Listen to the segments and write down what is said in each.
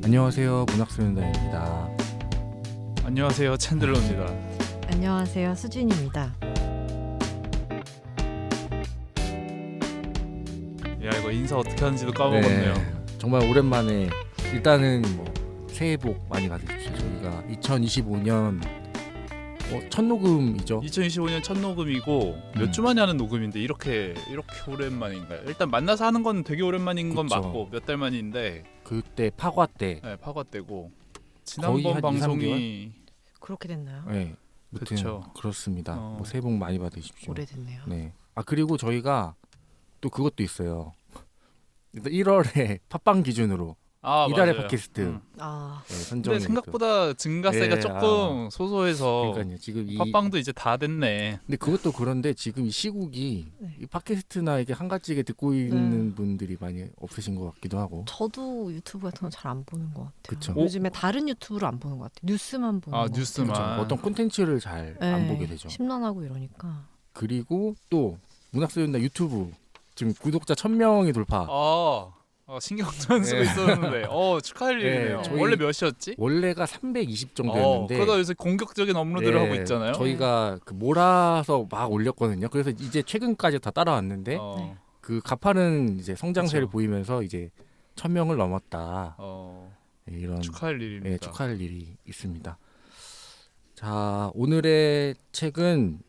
안녕하세요, 문학소년단입니다. 안녕하세요, 챈들러입니다. 안녕하세요, 수진입니다. 야, 이거 인사 어떻게 하는지도 까먹었네요. 정말 오랜만에 일단은 새해 복 많이 받으십시오. 저희가 2025년 첫 녹음이죠. 2025년 첫 녹음이고 몇 주 만에 하는 녹음인데 이렇게 오랜만인가요? 일단 만나서 하는 건 되게 오랜만인 건 그쵸. 맞고 몇 달 만인데 그때 파과 때. 네, 파과 때고 거의 지난번 한 방송이 그렇게 됐나요? 네, 아무튼 그쵸. 그렇습니다. 새해 복 많이 받으십시오. 오래됐네요. 네. 그리고 저희가 또 그것도 있어요. 일단 1월에 팟빵 기준으로 이달의 맞아요. 팟캐스트 아, 근데 선정이 생각보다 증가세가 네, 조금 소소해서 그러니까요. 지금 팟빵도 이제 다 됐네. 근데 그것도 그런데 지금 이 시국이 네. 이 팟캐스트나 이게 한 가지게 듣고 있는 분들이 많이 없으신 것 같기도 하고. 저도 유튜브 같은 거 잘 안 보는 것 같아요. 그쵸. 요즘에 다른 유튜브를 안 보는 것 같아요. 뉴스만 보는 것 뉴스만. 같아요. 어떤 콘텐츠를 잘 안 네, 보게 되죠. 심란하고 이러니까. 그리고 또 문학소년단 유튜브 지금 구독자 1000명이 돌파. 신경 안 쓰고 네. 있었는데 축하할 일이네요. 저희- 원래 몇이었지? 원래가 320 정도였는데 그러다 요새 공격적인 업로드를 하고 있잖아요. 저희가 그 몰아서 막 올렸거든요. 그래서 이제 최근까지 다 따라왔는데 네. 그 가파른 이제 성장세를 그쵸. 보이면서 이제 1000명을 넘었다. 이런 축하할 일입니다. 축하할 일이 있습니다. 자, 오늘의 책은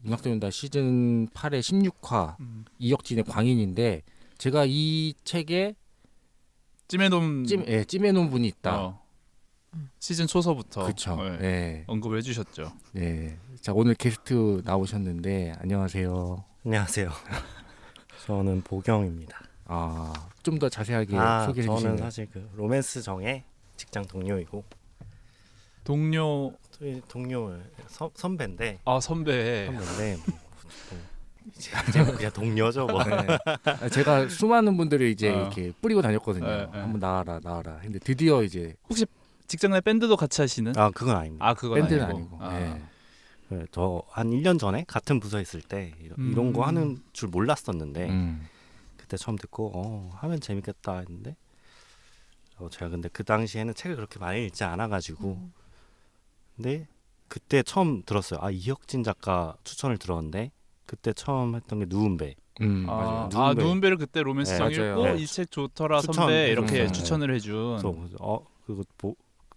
문학소년단 시즌 8의 16화 이혁진의 광인인데 제가 이 책에 찜해놓은 찜해놓은 분이 있다. 시즌 초서부터 그렇죠. 네. 언급을 해주셨죠. 네. 자, 오늘 게스트 나오셨는데 안녕하세요. 안녕하세요. 저는 보경입니다. 좀 더 자세하게 소개해 저는 주시면. 사실 그 로맨스 정의 직장 동료이고 동료 동료 선배인데 선배. 이제 그냥 동료죠 뭐. 네. 제가 수많은 분들을 이제 이렇게 뿌리고 다녔거든요. 네. 한번 나와라. 근데 드디어 이제 혹시 직장 내 밴드도 같이 하시는? 그건 아닙니다. 그건 밴드는 아니고. 아니고. 네. 저 한 1년 전에 같은 부서에 있을 때 이런 거 하는 줄 몰랐었는데 그때 처음 듣고 하면 재밌겠다 했는데 제가 근데 그 당시에는 책을 그렇게 많이 읽지 않아가지고 근데 그때 처음 들었어요. 이혁진 작가 추천을 들었는데 그때 처음 했던 게 누운배. 맞아요. 누운배를 그때 로맨스 네, 정 맞아요. 읽고 네. 이 책 좋더라 추천, 선배 이렇게 네. 추천을 해준. 그래서 그거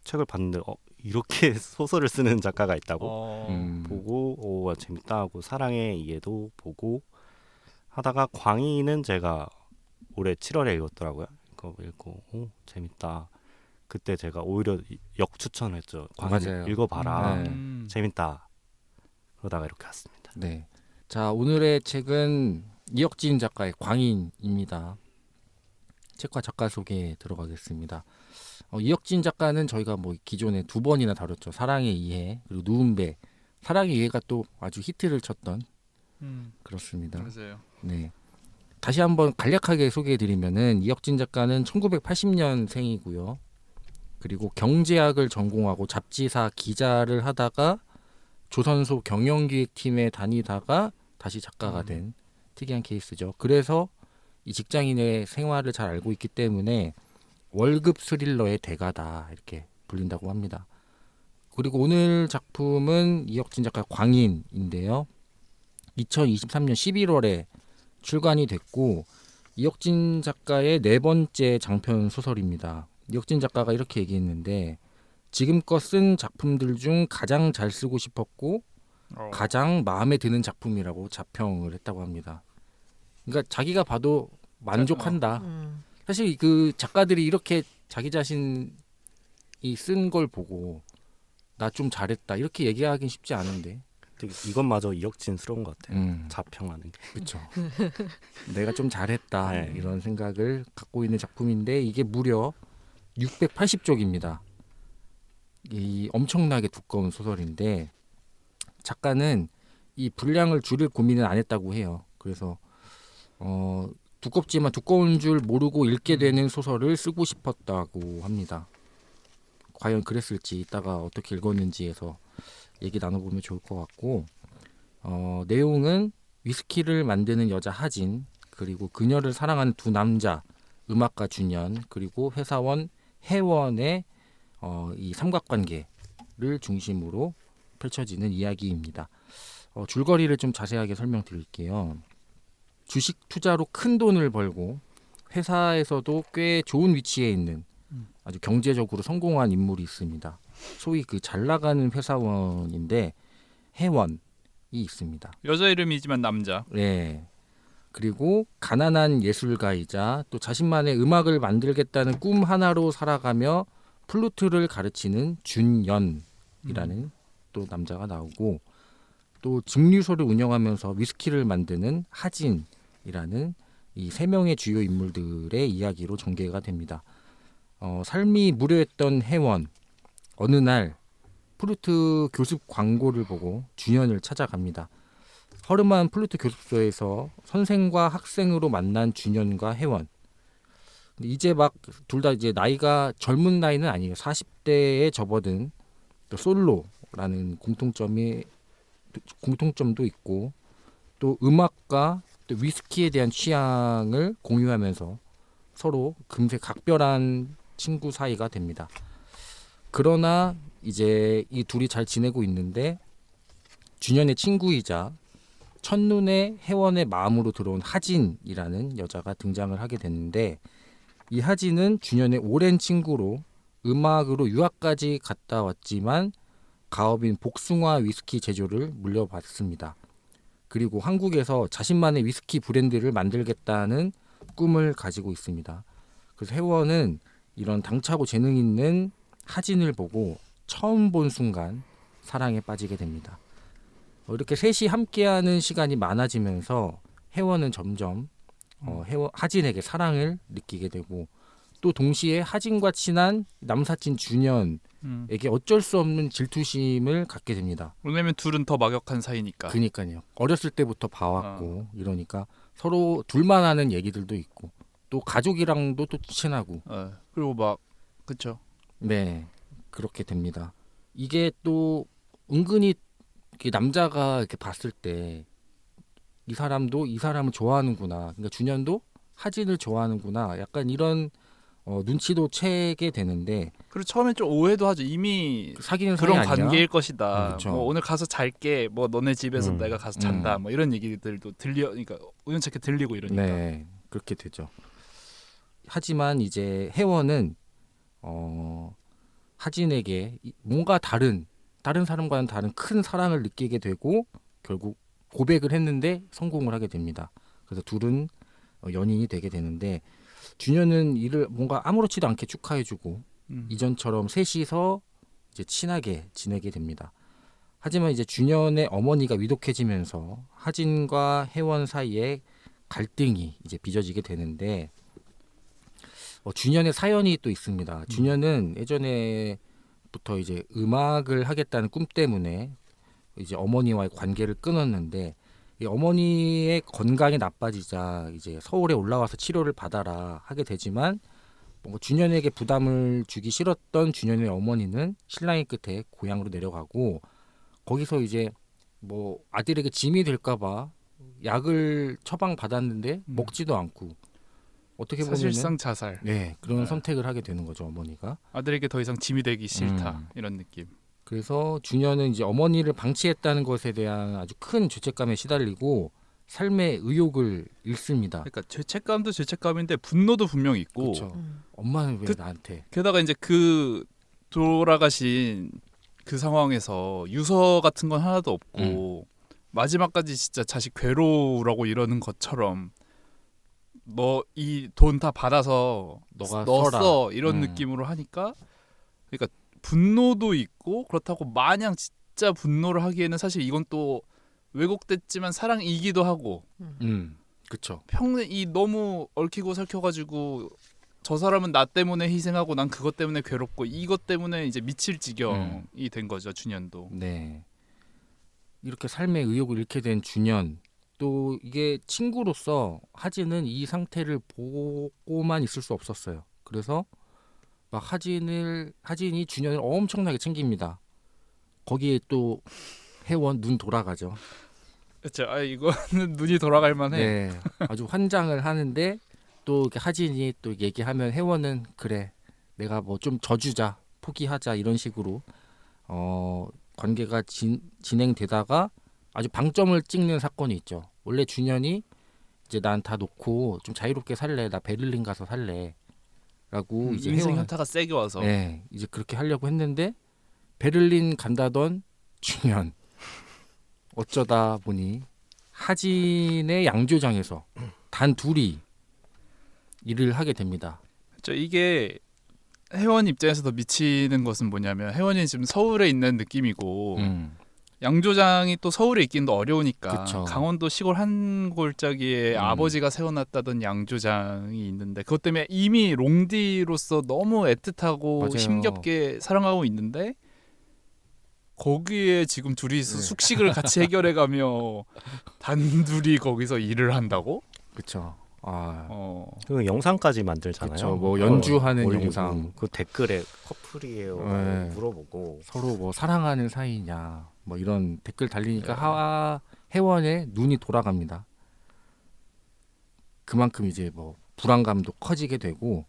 책을 봤는데 이렇게 소설을 쓰는 작가가 있다고 보고 재밌다 하고 사랑의 이해도 보고 하다가 광희는 제가 올해 7월에 읽었더라고요. 그거 읽고 재밌다. 그때 제가 오히려 역추천을 했죠. 광희 맞아요. 읽어봐라. 네. 재밌다. 그러다가 이렇게 왔습니다. 네. 자, 오늘의 책은 이혁진 작가의 광인입니다. 책과 작가 소개에 들어가겠습니다. 이혁진 작가는 저희가 기존에 2번이나 다뤘죠. 사랑의 이해 그리고 누운배. 사랑의 이해가 또 아주 히트를 쳤던 그렇습니다. 맞아요. 네. 다시 한번 간략하게 소개해드리면은 이혁진 작가는 1980년생이고요. 그리고 경제학을 전공하고 잡지사 기자를 하다가 조선소 경영기획팀에 다니다가 다시 작가가 된 특이한 케이스죠. 그래서 이 직장인의 생활을 잘 알고 있기 때문에 월급 스릴러의 대가다 이렇게 불린다고 합니다. 그리고 오늘 작품은 이혁진 작가의 광인인데요. 2023년 11월에 출간이 됐고 이혁진 작가의 4번째 장편 소설입니다. 이혁진 작가가 이렇게 얘기했는데 지금껏 쓴 작품들 중 가장 잘 쓰고 싶었고 가장 마음에 드는 작품이라고 자평을 했다고 합니다. 그러니까 자기가 봐도 만족한다. 사실 그 작가들이 이렇게 자기 자신이 쓴 걸 보고 나 좀 잘했다 이렇게 얘기하긴 쉽지 않은데 이것마저 이혁진스러운 것 같아요. 자평하는 게. 그렇죠. 내가 좀 잘했다 네. 이런 생각을 갖고 있는 작품인데 이게 무려 680쪽입니다. 이 엄청나게 두꺼운 소설인데 작가는 이 분량을 줄일 고민은 안 했다고 해요. 그래서 두껍지만 두꺼운 줄 모르고 읽게 되는 소설을 쓰고 싶었다고 합니다. 과연 그랬을지 이따가 어떻게 읽었는지에서 얘기 나눠보면 좋을 것 같고 내용은 위스키를 만드는 여자 하진 그리고 그녀를 사랑하는 두 남자 음악가 준현 그리고 회사원 혜원의 이 삼각관계를 중심으로 펼쳐지는 이야기입니다. 줄거리를 좀 자세하게 설명드릴게요. 주식 투자로 큰 돈을 벌고 회사에서도 꽤 좋은 위치에 있는 아주 경제적으로 성공한 인물이 있습니다. 소위 그 잘 나가는 회사원인데 혜원이 있습니다. 여자 이름이지만 남자. 네. 그리고 가난한 예술가이자 또 자신만의 음악을 만들겠다는 꿈 하나로 살아가며 플루트를 가르치는 준연이라는 또 남자가 나오고 또 증류소를 운영하면서 위스키를 만드는 하진이라는 이 세 명의 주요 인물들의 이야기로 전개가 됩니다. 삶이 무료했던 혜원 어느 날 플루트 교습 광고를 보고 준현을 찾아갑니다. 허름한 플루트 교습소에서 선생과 학생으로 만난 준현과 혜원. 근데 이제 막 둘 다 이제 나이가 젊은 나이는 아니에요. 40대에 접어든 또 솔로라는 공통점도 있고 또 음악과 또 위스키에 대한 취향을 공유하면서 서로 금세 각별한 친구 사이가 됩니다. 그러나 이제 이 둘이 잘 지내고 있는데 준현의 친구이자 첫눈에 혜원의 마음으로 들어온 하진이라는 여자가 등장을 하게 됐는데 이 하진은 준현의 오랜 친구로 음악으로 유학까지 갔다 왔지만 가업인 복숭아 위스키 제조를 물려받습니다. 그리고 한국에서 자신만의 위스키 브랜드를 만들겠다는 꿈을 가지고 있습니다. 그래서 혜원은 이런 당차고 재능 있는 하진을 보고 처음 본 순간 사랑에 빠지게 됩니다. 이렇게 셋이 함께하는 시간이 많아지면서 혜원은 점점 하진에게 사랑을 느끼게 되고 또 동시에 하진과 친한 남사친 준현에게 어쩔 수 없는 질투심을 갖게 됩니다. 왜냐면 둘은 더 막역한 사이니까. 그러니까요. 어렸을 때부터 봐왔고 이러니까 서로 둘만 하는 얘기들도 있고 또 가족이랑도 또 친하고 그리고 막 그쵸. 네 그렇게 됩니다. 이게 또 은근히 남자가 이렇게 봤을 때 이 사람도 이 사람을 좋아하는구나. 그러니까 준현도 하진을 좋아하는구나. 약간 이런 눈치도 채게 되는데 그리고 처음엔 좀 오해도 하죠. 이미 사귀는 사이 그런 아니야? 관계일 것이다. 그쵸. 뭐 오늘 가서 잘게. 뭐 너네 집에서 내가 가서 잔다. 뭐 이런 얘기들도 그러니까 우연찮게 들리고 이러니까. 네, 그렇게 되죠. 하지만 이제 혜원은 하진에게 뭔가 다른 사람과는 다른 큰 사랑을 느끼게 되고 결국 고백을 했는데 성공을 하게 됩니다. 그래서 둘은 연인이 되게 되는데 준현은 이를 뭔가 아무렇지도 않게 축하해주고 이전처럼 셋이서 이제 친하게 지내게 됩니다. 하지만 이제 준현의 어머니가 위독해지면서 하진과 혜원 사이에 갈등이 이제 빚어지게 되는데 준현의 사연이 또 있습니다. 준현은 예전에부터 이제 음악을 하겠다는 꿈 때문에 이제 어머니와의 관계를 끊었는데 이 어머니의 건강이 나빠지자 이제 서울에 올라와서 치료를 받아라 하게 되지만 뭔가 준현에게 부담을 주기 싫었던 준현의 어머니는 신랑의 끝에 고향으로 내려가고 거기서 이제 뭐 아들에게 짐이 될까봐 약을 처방 받았는데 먹지도 않고 어떻게 보면 사실상 자살. 네 그런 선택을 하게 되는 거죠 어머니가. 아들에게 더 이상 짐이 되기 싫다. 이런 느낌. 그래서 준현은 이제 어머니를 방치했다는 것에 대한 아주 큰 죄책감에 시달리고 삶의 의욕을 잃습니다. 그러니까 죄책감도 죄책감인데 분노도 분명히 있고. 그렇죠. 엄마는 왜 나한테? 게다가 이제 그 돌아가신 그 상황에서 유서 같은 건 하나도 없고 마지막까지 진짜 자식 괴로우라고 이러는 것처럼 너 이 돈 다 받아서 너가 너 써라. 써 이런 느낌으로 하니까 그러니까 분노도 있고 그렇다고 마냥 진짜 분노를 하기에는 사실 이건 또 왜곡됐지만 사랑이기도 하고 그렇죠. 평생 이 너무 얽히고 설켜가지고 저 사람은 나 때문에 희생하고 난 그것 때문에 괴롭고 이것 때문에 이제 미칠 지경이 된 거죠 준현도. 네. 이렇게 삶의 의욕을 잃게 된 준현. 또 이게 친구로서 하진은 이 상태를 보고만 있을 수 없었어요. 그래서 막 하진이 준현을 엄청나게 챙깁니다. 거기에 또 혜원 눈 돌아가죠. 그렇죠. 이거는 눈이 돌아갈 만해. 네, 아주 환장을 하는데 또 이렇게 하진이 또 얘기하면 혜원은 그래 내가 뭐 좀 져주자 포기하자 이런 식으로 관계가 진행되다가 아주 방점을 찍는 사건이 있죠. 원래 준현이 이제 난 다 놓고 좀 자유롭게 살래 나 베를린 가서 살래라고 이제 인생 혜원 현타가 세게 와서 네 이제 그렇게 하려고 했는데 베를린 간다던 준현 어쩌다 보니 하진의 양조장에서 단 둘이 일을 하게 됩니다. 이게 혜원 입장에서 더 미치는 것은 뭐냐면 혜원이 지금 서울에 있는 느낌이고 양조장이 또 서울에 있기는 어려우니까 그쵸. 강원도 시골 한 골짜기에 아버지가 세워놨다던 양조장이 있는데 그것 때문에 이미 롱디로서 너무 애틋하고 맞아요. 힘겹게 사랑하고 있는데 거기에 지금 둘이서 숙식을 같이 해결해가며 단둘이 거기서 일을 한다고? 그렇죠. 그 영상까지 만들잖아요. 그쵸, 뭐 연주하는 올리고, 영상. 그 댓글에 커플이에요 네. 물어보고 서로 뭐 사랑하는 사이냐 뭐 이런 댓글 달리니까 혜원의 눈이 돌아갑니다. 그만큼 이제 뭐 불안감도 커지게 되고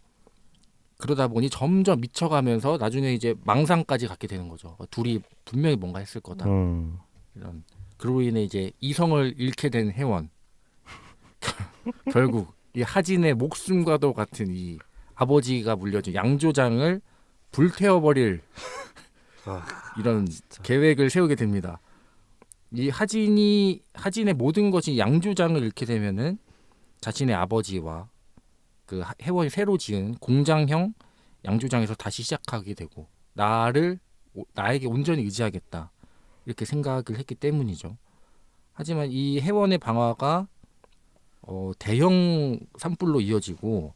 그러다 보니 점점 미쳐가면서 나중에 이제 망상까지 갖게 되는 거죠. 둘이 분명히 뭔가 했을 거다. 이런 그로 인해 이제 이성을 잃게 된 혜원. 결국 이 하진의 목숨과도 같은 이 아버지가 물려준 양조장을 불태워버릴 이런 계획을 세우게 됩니다. 이 하진의 모든 것이 양조장을 잃게 되면은 자신의 아버지와 그 혜원이 새로 지은 공장형 양조장에서 다시 시작하게 되고 나에게 온전히 의지하겠다 이렇게 생각을 했기 때문이죠. 하지만 이 혜원의 방화가 대형 산불로 이어지고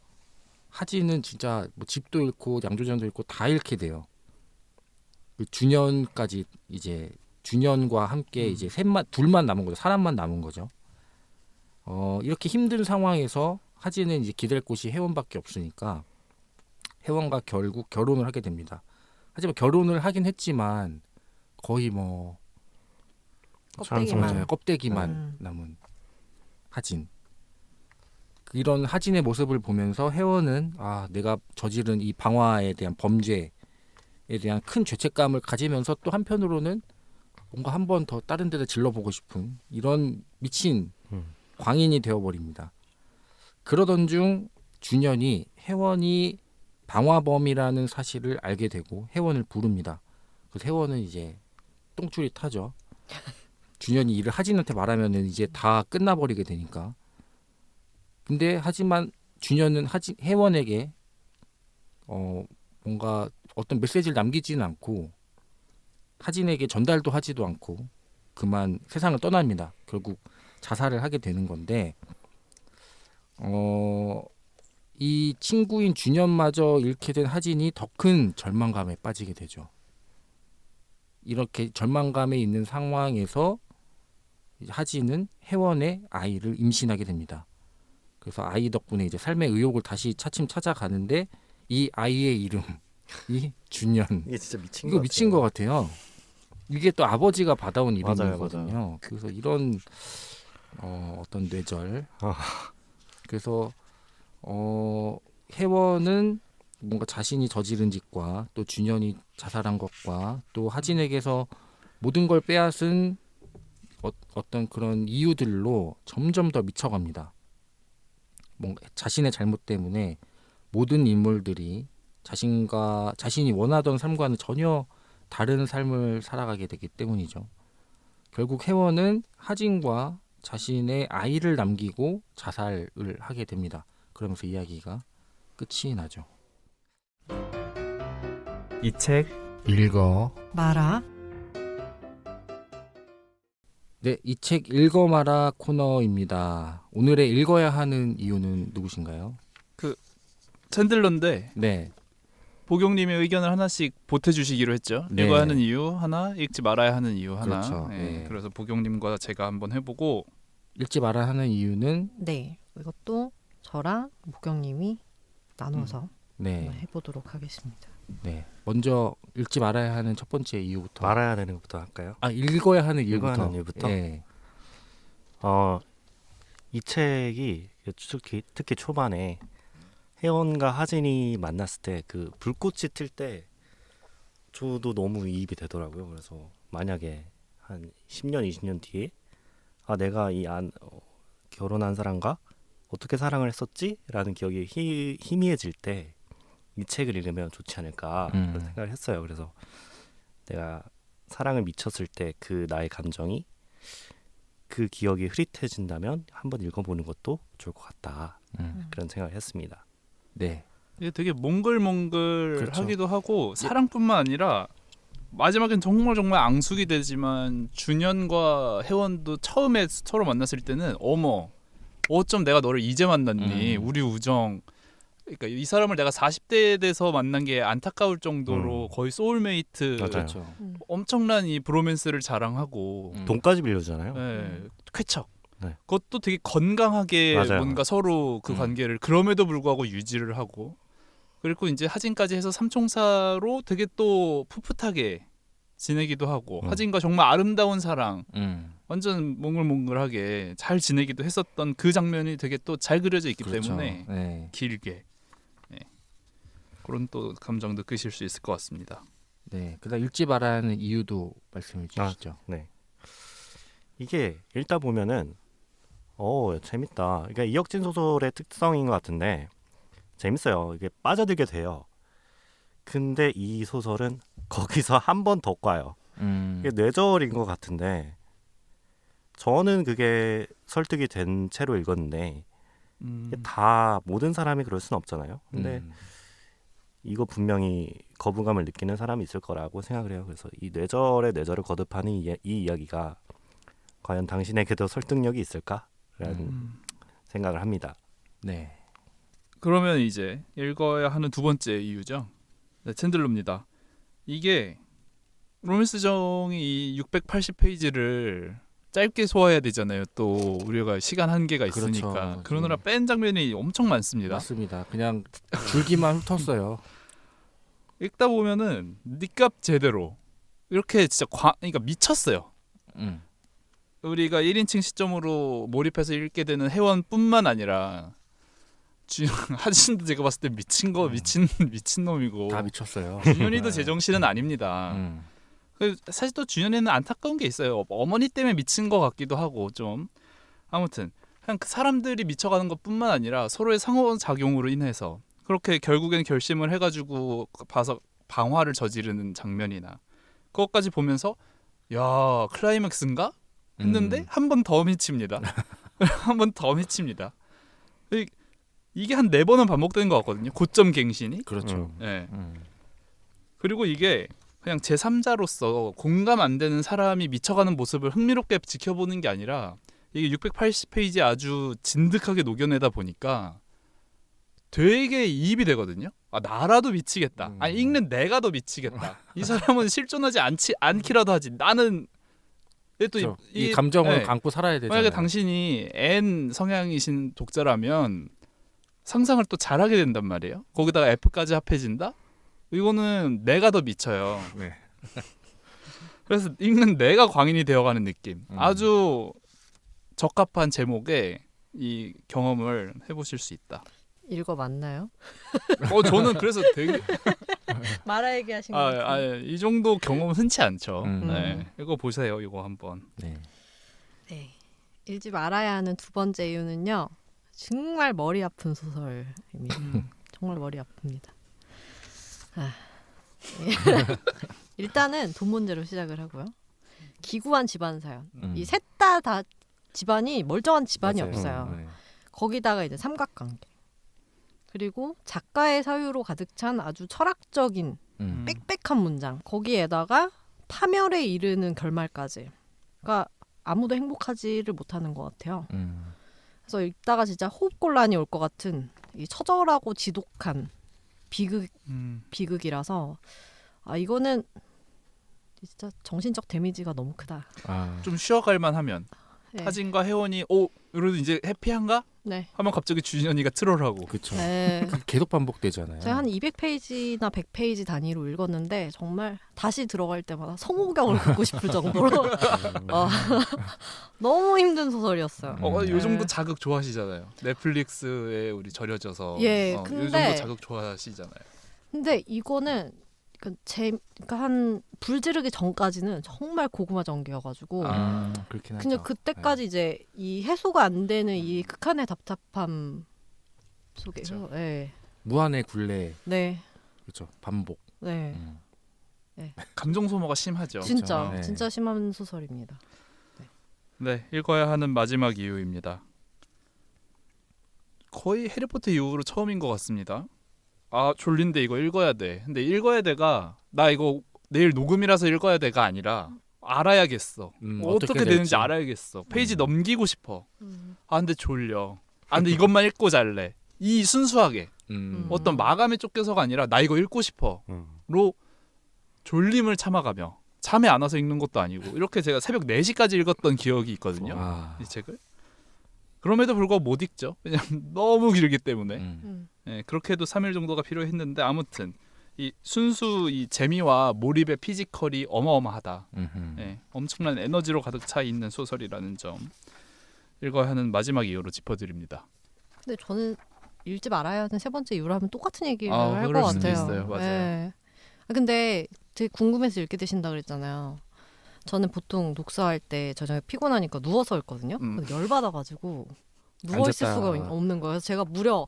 하진은 진짜 뭐 집도 잃고 양조장도 잃고 다 잃게 돼요. 그 준현까지 이제 준현과 함께 이제 둘만 남은 거죠. 사람만 남은 거죠. 이렇게 힘든 상황에서 하진은 이제 기댈 곳이 혜원밖에 없으니까 혜원과 결국 결혼을 하게 됩니다. 하지만 결혼을 하긴 했지만 거의 뭐 껍데기만 남은 하진. 이런 하진의 모습을 보면서 혜원은 내가 저지른 이 방화에 대한 범죄에 대한 큰 죄책감을 가지면서 또 한편으로는 뭔가 한 번 더 다른 데다 질러보고 싶은 이런 미친 광인이 되어버립니다. 그러던 중 준현이 혜원이 방화범이라는 사실을 알게 되고 혜원을 부릅니다. 그래서 혜원은 이제 똥줄이 타죠. 준현이 일을 하진한테 말하면은 이제 다 끝나버리게 되니까. 근데 하지만 준현은 혜원에게 뭔가 어떤 메시지를 남기지는 않고 하진에게 전달도 하지도 않고 그만 세상을 떠납니다. 결국 자살을 하게 되는 건데 이 친구인 준현마저 잃게 된 하진이 더 큰 절망감에 빠지게 되죠. 이렇게 절망감에 있는 상황에서 하진은 혜원의 아이를 임신하게 됩니다. 그래서 아이 덕분에 이제 삶의 의욕을 다시 차츰 찾아가는데 이 아이의 이름이 준현. 이게 진짜 이거 미친 것 같아요. 이게 또 아버지가 받아온 맞아요, 이름이거든요. 맞아요. 그래서 이런 어떤 뇌절. 그래서 혜원은 뭔가 자신이 저지른 짓과 또 준현이 자살한 것과 또 하진에게서 모든 걸 빼앗은 어떤 그런 이유들로 점점 더 미쳐갑니다. 뭔가 자신의 잘못 때문에 모든 인물들이 자신이 원하던 삶과는 전혀 다른 삶을 살아가게 되기 때문이죠. 결국 혜원은 하진과 자신의 아이를 남기고 자살을 하게 됩니다. 그러면서 이야기가 끝이 나죠. 이 책 읽어 마라. 네, 이 책 읽어마라 코너입니다. 오늘의 읽어야 하는 이유는 누구신가요? 챈들러인데 네, 보경님의 의견을 하나씩 보태주시기로 했죠. 네. 읽어야 하는 이유 하나, 읽지 말아야 하는 이유 하나. 그렇죠. 네, 네. 그래서 보경님과 제가 한번 해보고 읽지 말아야 하는 이유는 네, 이것도 저랑 목경님이 나눠서 네, 한번 해보도록 하겠습니다. 네. 먼저 읽지 말아야 하는 첫 번째 이유부터. 말아야 되는 것부터 할까요? 읽어야 하는 이유부터. 읽어야 하는 이유부터? 네. 이 책이 특히 초반에 혜원과 하진이 만났을 때 그 불꽃이 튈 때 저도 너무 이입이 되더라고요. 그래서 만약에 한 10년, 20년 뒤에 내가 결혼한 사람과 어떻게 사랑을 했었지? 라는 기억이 희미해질 때 이 책을 읽으면 좋지 않을까 그런 생각을 했어요. 그래서 내가 사랑을 미쳤을 때 그 나의 감정이 그 기억이 흐릿해진다면 한번 읽어보는 것도 좋을 것 같다. 그런 생각을 했습니다. 네. 이게 되게 몽글몽글 그렇죠. 하기도 하고 사랑뿐만 아니라 마지막엔 정말 앙숙이 되지만 준현과 혜원도 처음에 서로 만났을 때는 어쩜 내가 너를 이제 만났니? 우리 우정. 그러니까 이 사람을 내가 40대에 돼서 만난 게 안타까울 정도로 거의 소울메이트 맞아요. 그렇죠. 엄청난 이 브로맨스를 자랑하고 돈까지 빌려주잖아요. 네, 쾌척. 네. 그것도 되게 건강하게 맞아요. 뭔가 서로 그 관계를 그럼에도 불구하고 유지를 하고 그리고 이제 하진까지 해서 삼총사로 되게 또 풋풋하게 지내기도 하고 하진과 정말 아름다운 사랑 완전 몽글몽글하게 잘 지내기도 했었던 그 장면이 되게 또 잘 그려져 있기 그렇죠. 때문에 네. 길게 그런 또 감정 느끼실 수 있을 것 같습니다. 네. 그다음 읽지 말라는 이유도 말씀해 주시죠. 네. 이게 읽다 보면은 재밌다. 그러니까 이혁진 소설의 특성인 것 같은데 재밌어요. 이게 빠져들게 돼요. 근데 이 소설은 거기서 한 번 더 꽈요. 이게 뇌절인 것 같은데 저는 그게 설득이 된 채로 읽었는데 이게 다 모든 사람이 그럴 수는 없잖아요. 근데 이거 분명히 거부감을 느끼는 사람이 있을 거라고 생각을 해요. 그래서 이 뇌절의 뇌절을 거듭하는 이 이야기가 과연 당신에게도 설득력이 있을까라는 생각을 합니다. 네. 그러면 이제 읽어야 하는 두 번째 이유죠. 네, 챈들러입니다. 이게 로맨스 정이 이 680페이지를 짧게 소화해야 되잖아요. 또 우리가 시간 한계가 있으니까 그렇죠. 그러느라 뺀 장면이 엄청 많습니다. 맞습니다. 그냥 줄기만 훑었어요. 읽다 보면은 니값 제대로 이렇게 진짜 그러니까 미쳤어요. 우리가 1인칭 시점으로 몰입해서 읽게 되는 혜원뿐만 아니라 하진도 제가 봤을 때 미친 놈이고 다 미쳤어요. 준현이도 제정신은 아닙니다. 사실 또 준현이는 안타까운 게 있어요. 어머니 때문에 미친 것 같기도 하고 좀 아무튼 그냥 그 사람들이 미쳐가는 것뿐만 아니라 서로의 상호작용으로 인해서 그렇게 결국엔 결심을 해가지고 봐서 방화를 저지르는 장면이나 그것까지 보면서 야 클라이맥스인가 했는데 한 번 더 미칩니다. 한 번 더 미칩니다. 이게 한 4번은 반복되는 것 같거든요. 고점 갱신이. 그렇죠. 네. 그리고 이게 그냥 제3자로서 공감 안 되는 사람이 미쳐가는 모습을 흥미롭게 지켜보는 게 아니라 이게 680페이지 아주 진득하게 녹여내다 보니까 되게 이입이 되거든요. 나라도 미치겠다. 읽는 내가 더 미치겠다. 이 사람은 실존하지 않기라도 하지. 나는 또 그렇죠. 이 감정을 네. 감고 살아야 되잖아요. 만약에 당신이 N 성향이신 독자라면 상상을 또 잘하게 된단 말이에요. 거기다가 F까지 합해진다? 이거는 내가 더 미쳐요. 네. 그래서 읽는 내가 광인이 되어가는 느낌. 아주 적합한 제목에 이 경험을 해보실 수 있다. 읽어 맞나요? 저는 그래서 되게 말아 얘기하신 거 같아요. 이 정도 경험은 흔치 않죠. 음. 네. 이거 보세요. 이거 한번. 네. 네. 읽지 말아야 하는 두 번째 이유는요. 정말 머리 아픈 소설입니다. 정말 머리 아픕니다. 일단은 돈 문제로 시작을 하고요. 기구한 집안 사연. 이 셋 다 집안이 멀쩡한 집안이 맞아요. 없어요. 네. 거기다가 이제 삼각관계. 그리고 작가의 사유로 가득 찬 아주 철학적인 빽빽한 문장. 거기에다가 파멸에 이르는 결말까지. 그러니까 아무도 행복하지를 못하는 것 같아요. 그래서 읽다가 진짜 호흡곤란이 올 것 같은 이 처절하고 지독한 비극이라서 이거는 진짜 정신적 데미지가 너무 크다. 좀 쉬어갈 만하면 네. 하진과 혜원이 그래도 이제 해피한가? 네. 하면 갑자기 준현이가 트롤하고. 그렇죠. 네. 계속 반복되잖아요. 제가 한 200페이지나 100페이지 단위로 읽었는데 정말 다시 들어갈 때마다 성호경을 긋고 싶을 정도로 너무 힘든 소설이었어요. 요 정도 자극 좋아하시잖아요. 넷플릭스에 우리 절여져서. 예, 요 근데- 정도 자극 좋아하시잖아요. 근데 이거는 그러니까 한 불지르기 전까지는 정말 고구마 전개여가지고 그렇긴 하죠. 그냥 그때까지 이제 이 해소가 안 되는 이 극한의 답답함 속에서 무한의 굴레, 네, 그렇죠. 반복. 네, 감정 소모가 심하죠. 진짜 네. 진짜 심한 소설입니다. 네, 읽어야 하는 마지막 이유입니다. 거의 해리포터 이후로 처음인 것 같습니다. 아 졸린데 이거 읽어야 돼. 근데 읽어야 돼가 나 이거 내일 녹음이라서 읽어야 돼가 아니라 알아야겠어. 어떻게 되는지 될지. 알아야겠어. 페이지 넘기고 싶어. 아 근데 졸려. 아 근데 이것만 읽고 잘래. 이 순수하게 어떤 마감에 쫓겨서가 아니라 나 이거 읽고 싶어로 졸림을 참아가며 잠이 안 와서 읽는 것도 아니고 이렇게 제가 새벽 4시까지 읽었던 기억이 있거든요. 이 책을. 그럼에도 불구하고 못 읽죠. 왜냐면 너무 길기 때문에. 예, 그렇게 해도 3일 정도가 필요했는데 아무튼 이 순수 이 재미와 몰입의 피지컬이 어마어마하다. 예, 엄청난 에너지로 가득 차 있는 소설이라는 점 읽어야 하는 마지막 이유로 짚어드립니다. 근데 저는 읽지 말아야 하는 세 번째 이유로 하면 똑같은 얘기를 아, 할 그럴 것 수도 같아요. 있어요. 맞아요. 네. 근데 되게 궁금해서 읽게 되신다 그랬잖아요. 저는 보통 독서할 때 저녁에 피곤하니까 누워서 읽거든요. 근데 열받아가지고 누워 있을 앉았다. 수가 없는 거예요. 그래서 제가 무려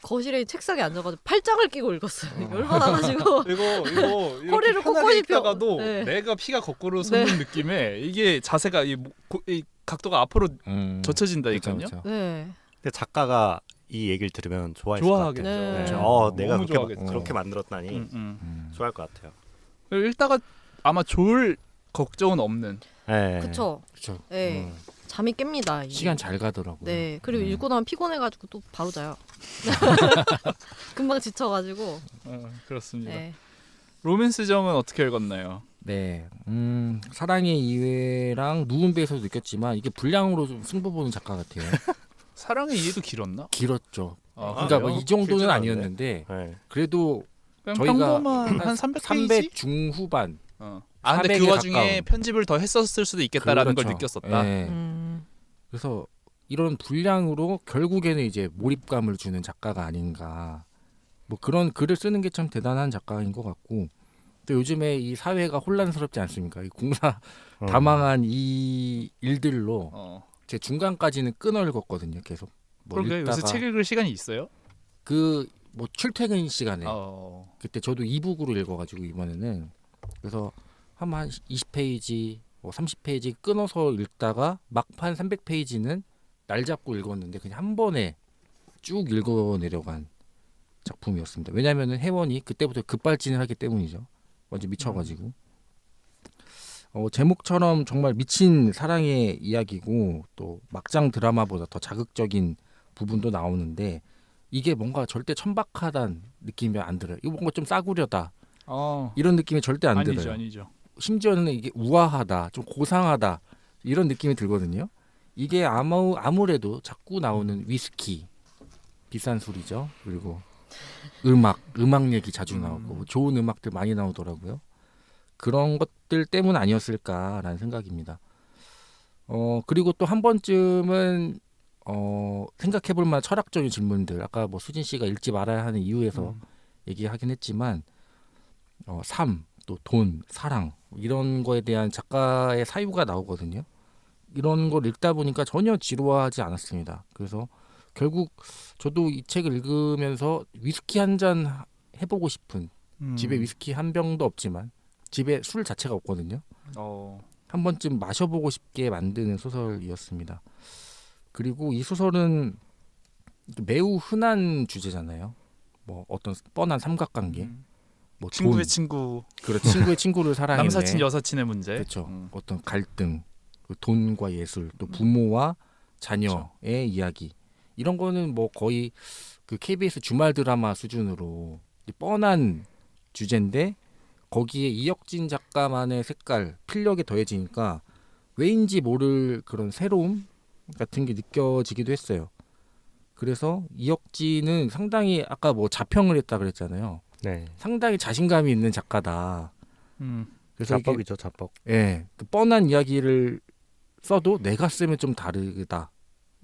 거실에 책상에 앉아가지고 팔짱을 끼고 읽었어요. 열받아가지고 이거 허리를 꼿꼿이 펴. 있다가도 네. 내가 피가 거꾸로 솟는 느낌에 이게 자세가 이 각도가 앞으로 젖혀진다니까요. 그렇죠. 네. 근데 작가가 이 얘기를 들으면 좋아했을 좋아하겠죠. 것 같아요. 네. 그렇죠. 내가 너무 그렇게, 좋아하겠죠. 그렇게 만들었다니 음. 좋아할 것 같아요. 읽다가 아마 졸 걱정은 없는. 네. 그쵸. 그렇죠. 네. 잠이 깹니다. 이게. 시간 잘 가더라고요. 네. 그리고 읽고 나면 피곤해가지고 또 바로 자요. 금방 지쳐가지고. 그렇습니다. 네. 로맨스 정은 어떻게 읽었나요? 네, 사랑의 이외랑 누군배에서도 느꼈지만 이게 분량으로 좀 승부 보는 작가 같아요. 사랑의 이해도 길었나? 길었죠. 아, 그러니까 뭐 그래요? 이 정도는 길지는 아니었는데 네. 그래도 그냥 저희가 평범한 한 300페이지? 300 중후반. 아 근데 400에 그 와중에 가까운. 편집을 더 했었을 수도 있겠다라는 걸 그렇죠. 느꼈었다. 네. 그래서 이런 분량으로 결국에는 이제 몰입감을 주는 작가가 아닌가. 뭐 그런 글을 쓰는 게 참 대단한 작가인 것 같고 또 요즘에 이 사회가 혼란스럽지 않습니까? 이 공사 다 망한 이 일들로 제 중간까지는 끊어 읽었거든요. 계속. 뭐 그러게 요새 읽다가 책 읽을 시간이 있어요? 그 뭐 출퇴근 시간에 어. 그때 저도 이북으로 읽어가지고 이번에는 그래서 한 20페이지, 뭐 30페이지 끊어서 읽다가 막판 300페이지는 날 잡고 읽었는데 그냥 한 번에 쭉 읽어 내려간 작품이었습니다. 왜냐하면 혜원이 그때부터 급발진을 하기 때문이죠. 완전 미쳐가지고 제목처럼 정말 미친 사랑의 이야기고 또 막장 드라마보다 더 자극적인 부분도 나오는데 이게 뭔가 절대 천박하다는 느낌이 안 들어요. 이거 뭔가 좀 싸구려다 이런 느낌이 절대 안 들어요. 아니죠. 심지어는 이게 우아하다, 좀 고상하다 이런 느낌이 들거든요. 이게 아무래도 자꾸 나오는 위스키, 비싼 술이죠. 그리고 음악 얘기 자주 나오고 좋은 음악들 많이 나오더라고요. 그런 것들 때문 아니었을까라는 생각입니다. 그리고 또 한 번쯤은 생각해볼 만한 철학적인 질문들 아까 뭐 수진 씨가 읽지 말아야 하는 이유에서 얘기하긴 했지만 삶, 또 돈, 사랑 이런 거에 대한 작가의 사유가 나오거든요. 이런 걸 읽다 보니까 전혀 지루하지 않았습니다. 그래서 결국 저도 이 책을 읽으면서 위스키 한 잔 해보고 싶은 집에 위스키 한 병도 없지만 집에 술 자체가 없거든요. 한 번쯤 마셔보고 싶게 만드는 소설이었습니다. 그리고 이 소설은 매우 흔한 주제잖아요. 뭐 어떤 뻔한 삼각관계, 뭐 친구의 돈, 친구, 그렇죠. 친구의 친구를 사랑했네. 남사친 여사친의 문제. 그렇죠. 어떤 갈등, 돈과 예술, 또 부모와 자녀의 그렇죠. 이야기 이런 거는 뭐 거의 그 KBS 주말 드라마 수준으로 뻔한 주제인데 거기에 이혁진 작가만의 색깔, 필력이 더해지니까 왜인지 모를 그런 새로움 같은 게 느껴지기도 했어요. 그래서 이혁진은 상당히 아까 뭐 자평을 했다 그랬잖아요. 네. 상당히 자신감이 있는 작가다. 그래서 이게 자뻑이죠, 자뻑. 예, 그 뻔한 이야기를 써도 내가 쓰면 좀 다르다.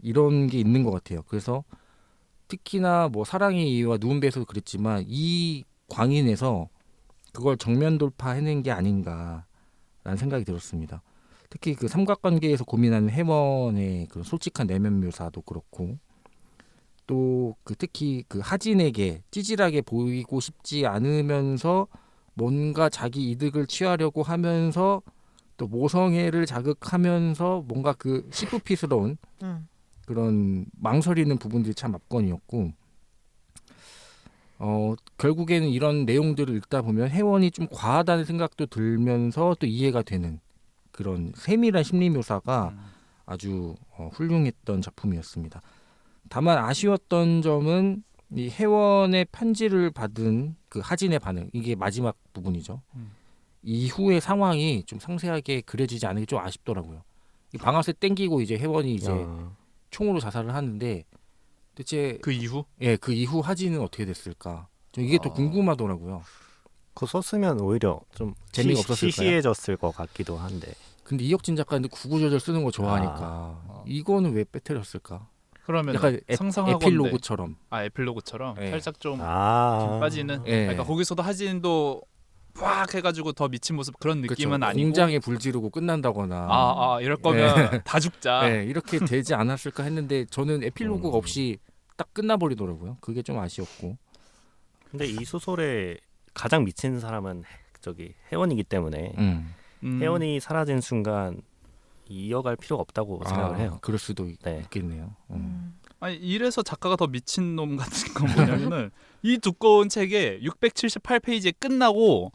이런 게 있는 것 같아요. 그래서 특히나 뭐 사랑의 이유와 누운배에서도 그랬지만 이 광인에서 그걸 정면 돌파해낸 게 아닌가라는 생각이 들었습니다. 특히 그 삼각관계에서 고민하는 혜원의 그 솔직한 내면 묘사도 그렇고 또 그 특히 그 하진에게 찌질하게 보이고 싶지 않으면서 뭔가 자기 이득을 취하려고 하면서 또 모성애를 자극하면서 뭔가 그 시프피스러운 그런 망설이는 부분들이 참 압권이었고 결국에는 이런 내용들을 읽다 보면 혜원이 좀 과하다는 생각도 들면서 또 이해가 되는 그런 세밀한 심리 묘사가 아주 훌륭했던 작품이었습니다. 다만 아쉬웠던 점은 이 혜원의 편지를 받은 그 하진의 반응, 이게 마지막 부분이죠. 이후의 상황이 좀 상세하게 그려지지 않은 게 좀 아쉽더라고요. 이 방아쇠 땡기고 이제 혜원이 이제 총으로 자살을 하는데 대체 그 이후? 예, 그 이후 하진은 어떻게 됐을까? 좀 이게 더 궁금하더라고요. 그거 썼으면 오히려 좀 재미가 없었을까요? 시시해졌을 것 같기도 한데. 근데 이혁진 작가는 구구절절 쓰는 거 좋아하니까 이거는 왜 빼뜨렸을까? 그러면 약간 상상하건대 에필로그처럼. 에필로그처럼 네. 살짝 좀 아, 빠지는. 예. 그러니까 거기서도 하진도 팍 해가지고 더 미친 모습 그런 느낌은 그쵸. 아니고. 공장에 불 지르고 끝난다거나. 이럴 거면 다 죽자. 네, 이렇게 되지 않았을까 했는데 저는 에필로그가 없이 딱 끝나버리더라고요. 그게 좀 아쉬웠고. 근데 이 소설에 가장 미친 사람은 저기 혜원이기 때문에 혜원이 사라진 순간 이어갈 필요가 없다고 생각을 해요. 그럴 수도 네. 있겠네요. 아니 이래서 작가가 더 미친 놈 같은 건 뭐냐면은 이 두꺼운 책에 678페이지에 끝나고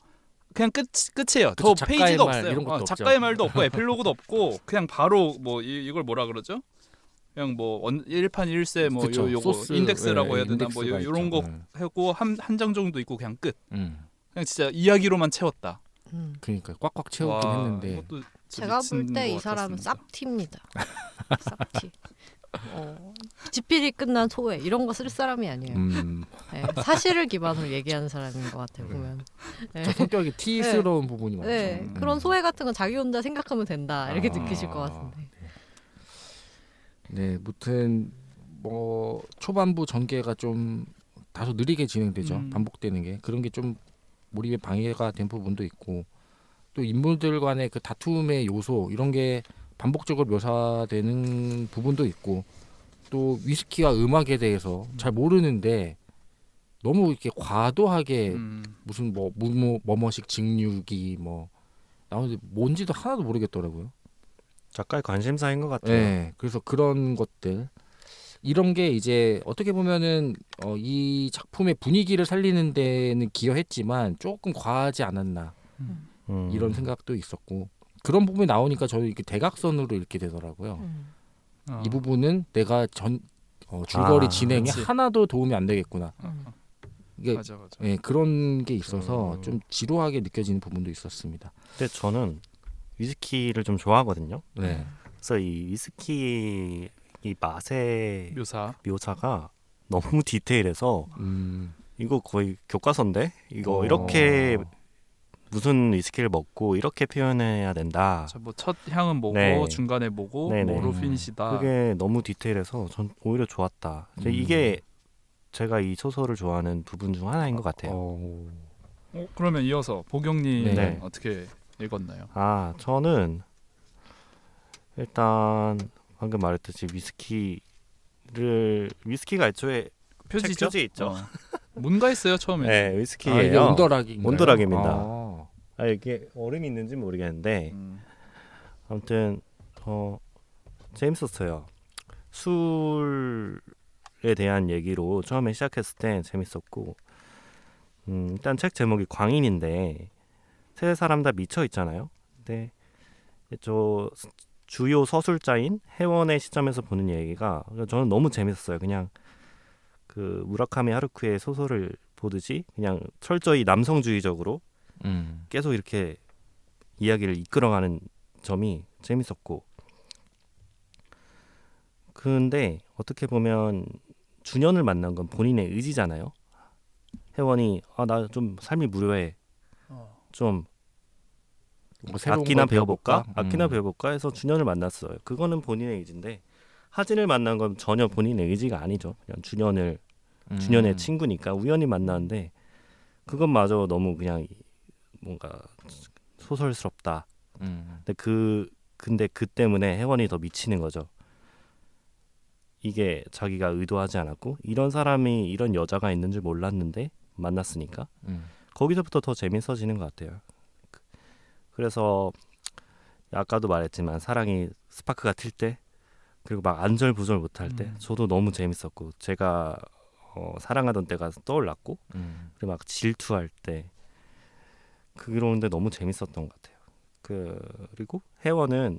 그냥 끝이에요. 그쵸, 더 작가의 페이지도 말 없어요. 이런 것도 없죠. 작가의 말도 없고 에필로그도 없고 그냥 바로 뭐 이걸 뭐라 그러죠? 그냥 뭐 1판 1세 뭐 그쵸, 요거 소스, 인덱스라고 해야 되나 뭐 인덱스가 요런 있죠. 거 하고 한 장 정도 있고 그냥 끝. 음. 그냥 진짜 이야기로만 채웠다. 그러니까 꽉꽉 채우긴 와, 했는데 이것도 진짜 제가 미친 볼 때 이 것 사람은 같았습니다. 쌉티입니다. 쌉티. 지필이 끝난 소회 이런 거 쓸 사람이 아니에요. 네, 사실을 기반으로 얘기하는 사람인 것 같아요. 보면. 네. 저 성격이 T스러운 부분이 많죠. 네, 그런 소회 같은 건 자기 혼자 생각하면 된다 이렇게 느끼실 것 같은데. 네, 무튼 뭐 초반부 전개가 좀 다소 느리게 진행되죠. 반복되는 게 그런 게 좀 몰입에 방해가 된 부분도 있고 또 인물들 간의 그 다툼의 요소 이런 게 반복적으로 묘사되는 부분도 있고 또 위스키와 음악에 대해서 잘 모르는데 너무 이렇게 과도하게 무슨 뭐 뭐뭐식 직류기 뭐 나오는데 뭔지도 하나도 모르겠더라고요. 작가의 관심사인 것 같아요. 네, 그래서 그런 것들 이런 게 이제 어떻게 보면은 이 작품의 분위기를 살리는 데는 기여했지만 조금 과하지 않았나 이런 생각도 있었고 그런 부분이 나오니까 저는 이렇게 대각선으로 읽게 되더라고요. 이 부분은 내가 줄거리 진행에 그치. 하나도 도움이 안 되겠구나. 이게 맞아. 예, 그런 게 있어서 좀 지루하게 느껴지는 부분도 있었습니다. 근데 저는 위스키를 좀 좋아하거든요. 네. 그래서 이 위스키 이 맛의 묘사가 너무 디테일해서 이거 거의 교과서인데 이거 이렇게 무슨 위스키를 먹고 이렇게 표현해야 된다. 뭐 첫 향은 뭐고 네. 중간에 뭐고 네네. 뭐로 피니시다. 그게 너무 디테일해서 전 오히려 좋았다. 이게 제가 이 소설을 좋아하는 부분 중 하나인 것 같아요. 그러면 이어서 보경님 네. 어떻게 읽었나요? 저는 일단 방금 말했듯이 위스키가 애초에 표지죠? 표지에 있죠. 뭔가 했어요 처음에. 네, 위스키예요. 이게 온더락인가요? 온더락입니다. 이게 얼음이 있는지 모르겠는데 아무튼 재밌었어요. 술에 대한 얘기로 처음에 시작했을 때 재밌었고 일단 책 제목이 광인인데 세 사람 다 미쳐 있잖아요. 근데 저 주요 서술자인 혜원의 시점에서 보는 얘기가 저는 너무 재밌었어요. 그냥 그 무라카미 하루쿠의 소설을 보듯이 그냥 철저히 남성주의적으로 계속 이렇게 이야기를 이끌어가는 점이 재밌었고 근데 어떻게 보면 준현을 만난 건 본인의 의지잖아요. 혜원이 나 좀 삶이 무료해. 좀 뭐 새로운 악기나 걸 배워볼까? 배워볼까? 악기나 배워볼까 해서 준현을 만났어요. 그거는 본인의 의지인데 하진을 만난 건 전혀 본인의 의지가 아니죠. 그냥 준현의 친구니까 우연히 만났는데 그것마저 너무 그냥 뭔가 소설스럽다. 근데 그 때문에 혜원이 더 미치는 거죠. 이게 자기가 의도하지 않았고 이런 사람이 이런 여자가 있는 줄 몰랐는데 만났으니까 거기서부터 더 재밌어지는 것 같아요. 그래서 아까도 말했지만 사랑이 스파크가 튈 때 그리고 막 안절부절 못할 때 저도 너무 재밌었고 제가 사랑하던 때가 떠올랐고 그리고 막 질투할 때 그런데 너무 재밌었던 것 같아요. 그리고 혜원은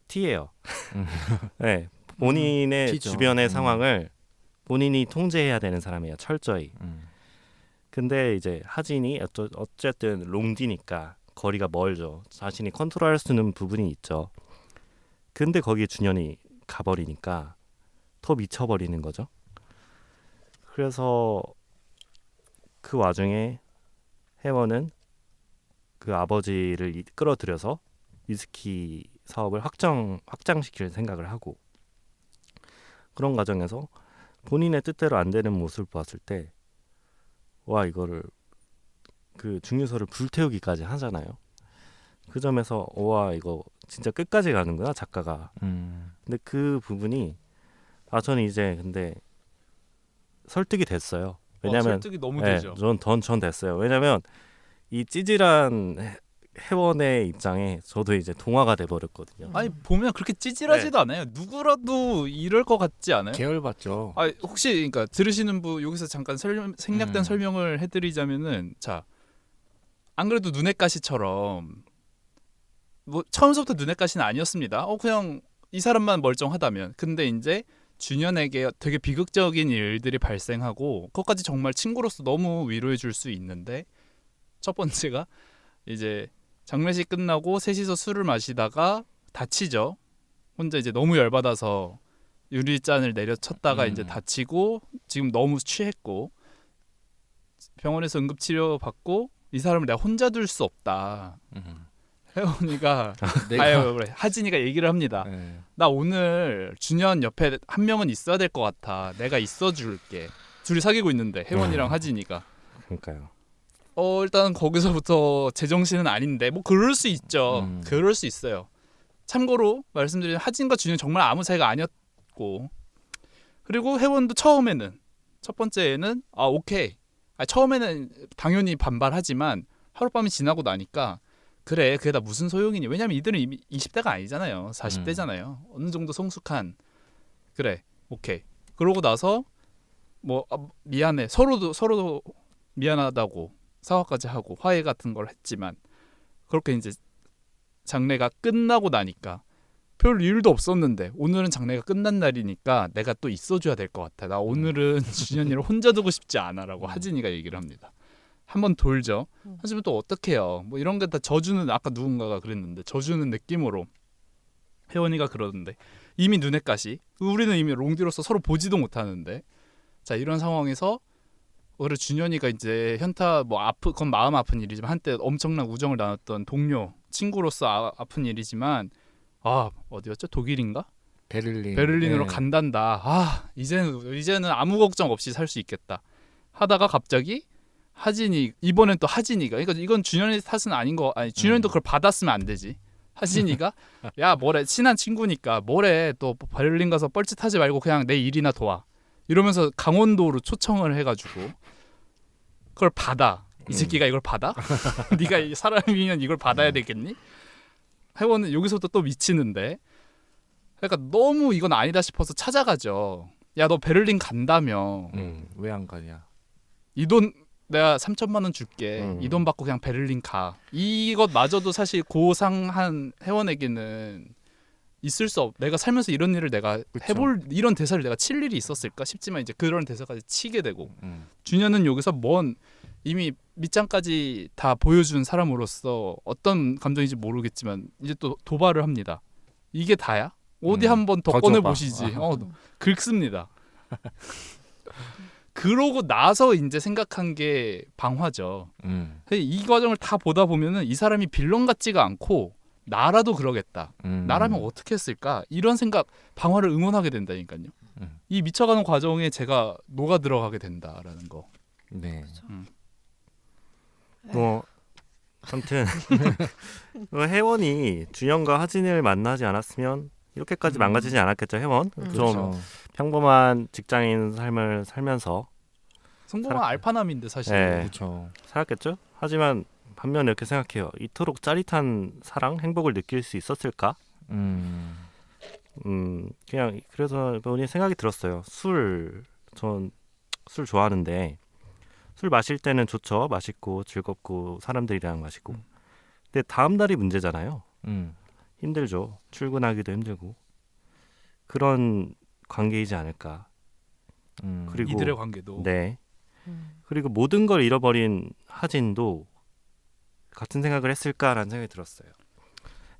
T예요. 네, 본인의 T죠. 주변의 상황을 본인이 통제해야 되는 사람이에요. 철저히. 근데 이제 하진이 어쨌든 롱디니까 거리가 멀죠. 자신이 컨트롤할 수 있는 부분이 있죠. 근데 거기에 준현이 가버리니까 더 미쳐버리는 거죠. 그래서 그 와중에 혜원은 그 아버지를 끌어들여서 위스키 사업을 확장시킬 생각을 하고 그런 과정에서 본인의 뜻대로 안 되는 모습을 보았을 때 와 이거를 그 증류소를 불태우기까지 하잖아요. 그 점에서 와 이거 진짜 끝까지 가는구나 작가가. 근데 그 부분이 저는 이제 근데 설득이 됐어요. 왜냐면 설득이 너무 네, 되죠. 전 됐어요. 왜냐면 이 찌질한 혜원의 입장에 저도 이제 동화가 돼버렸거든요. 아니 보면 그렇게 찌질하지도 않아요. 누구라도 이럴 것 같지 않아요? 계열받죠. 혹시 그러니까 들으시는 분 여기서 잠깐 생략된 설명을 해드리자면은 자, 안 그래도 눈엣가시처럼 뭐 처음부터 눈엣가시는 아니었습니다. 그냥 이 사람만 멀쩡하다면. 근데 이제 준현에게 되게 비극적인 일들이 발생하고 그것까지 정말 친구로서 너무 위로해 줄 수 있는데 첫 번째가 이제 장례식 끝나고 셋이서 술을 마시다가 다치죠. 혼자 이제 너무 열받아서 유리잔을 내려쳤다가 이제 다치고 지금 너무 취했고 병원에서 응급치료 받고 이 사람을 내가 혼자 둘 수 없다. 혜원이가 그래. 하진이가 얘기를 합니다. 네. 나 오늘 준현 옆에 한 명은 있어야 될 것 같아. 내가 있어줄게. 둘이 사귀고 있는데 혜원이랑 하진이가. 그러니까요. 일단 거기서부터 제정신은 아닌데 뭐 그럴 수 있죠. 그럴 수 있어요. 참고로 말씀드리면 하진과 준현 정말 아무 사이가 아니었고 그리고 혜원도 처음에는 첫 번째에는 오케이. 처음에는 당연히 반발하지만 하룻밤이 지나고 나니까 그래 그게 다 무슨 소용이니. 왜냐면 이들은 이미 20대가 아니잖아요. 40대잖아요. 어느 정도 성숙한 그래 오케이. 그러고 나서 뭐 미안해 서로도 미안하다고 사과까지 하고 화해 같은 걸 했지만 그렇게 이제 장례가 끝나고 나니까 별 일도 없었는데 오늘은 장례가 끝난 날이니까 내가 또 있어줘야 될 것 같아. 나 오늘은 준현이를 혼자 두고 싶지 않아라고 하진이가 얘기를 합니다. 한번 돌죠. 하지만 또 어떡해요. 뭐 이런 게 다 저주는 아까 누군가가 그랬는데 저주는 느낌으로 혜원이가 그러던데 이미 눈엣가시 우리는 이미 롱디로서 서로 보지도 못하는데 자 이런 상황에서 그래 준현이가 이제 현타 그건 마음 아픈 일이지만 한때 엄청난 우정을 나눴던 동료 친구로서 아픈 일이지만 어디였죠? 독일인가? 베를린으로 네. 간단다. 이제는 아무 걱정 없이 살 수 있겠다 하다가 갑자기 하진이 이번엔 또 하진이가 그러니까 이건 준현의 탓은 아닌 거 아니 준현이도 그걸 받았으면 안 되지. 하진이가 야 뭐래 친한 친구니까 뭐래 또 베를린 가서 뻘짓하지 말고 그냥 내 일이나 도와 이러면서 강원도로 초청을 해가지고 그걸 받아. 이 새끼가 이걸 받아? 네가 사람이면 이걸 받아야 되겠니? 혜원은 여기서부터 또 미치는데 그러니까 너무 이건 아니다 싶어서 찾아가죠. 야 너 베를린 간다며 왜 안 가냐? 이 돈 내가 3천만 원 줄게. 이 돈 받고 그냥 베를린 가. 이것마저도 사실 고상한 혜원에게는 있을 수 없. 내가 살면서 이런 일을 내가 해볼 이런 대사를 내가 칠 일이 있었을까 싶지만 이제 그런 대사까지 치게 되고 준현은 여기서 이미 밑장까지 다 보여준 사람으로서 어떤 감정인지 모르겠지만 이제 또 도발을 합니다. 이게 다야? 어디 한번 더 꺼내 보시지. 긁습니다. 그러고 나서 이제 생각한 게 방화죠. 이 과정을 다 보다 보면은 이 사람이 빌런 같지가 않고 나라도 그러겠다. 나라면 어떻게 했을까? 이런 생각, 방화를 응원하게 된다니까요. 이 미쳐가는 과정에 제가 녹아 들어가게 된다라는 거. 네. 뭐 아무튼 혜원이 준영과 하진을 만나지 않았으면 이렇게까지 망가지지 않았겠죠. 혜원 좀 그렇죠. 평범한 직장인 삶을 살면서 성공한 알파남인데 사실. 네. 그렇죠. 살았겠죠. 하지만 반면에 이렇게 생각해요. 이토록 짜릿한 사랑, 행복을 느낄 수 있었을까? 그냥 그래서 본인 생각이 들었어요. 전 술 좋아하는데 술 마실 때는 좋죠. 맛있고 즐겁고 사람들이랑 마시고. 근데 다음 날이 문제잖아요. 힘들죠. 출근하기도 힘들고. 그런 관계이지 않을까. 그리고 이들의 관계도. 네. 그리고 모든 걸 잃어버린 하진도 같은 생각을 했을까라는 생각이 들었어요.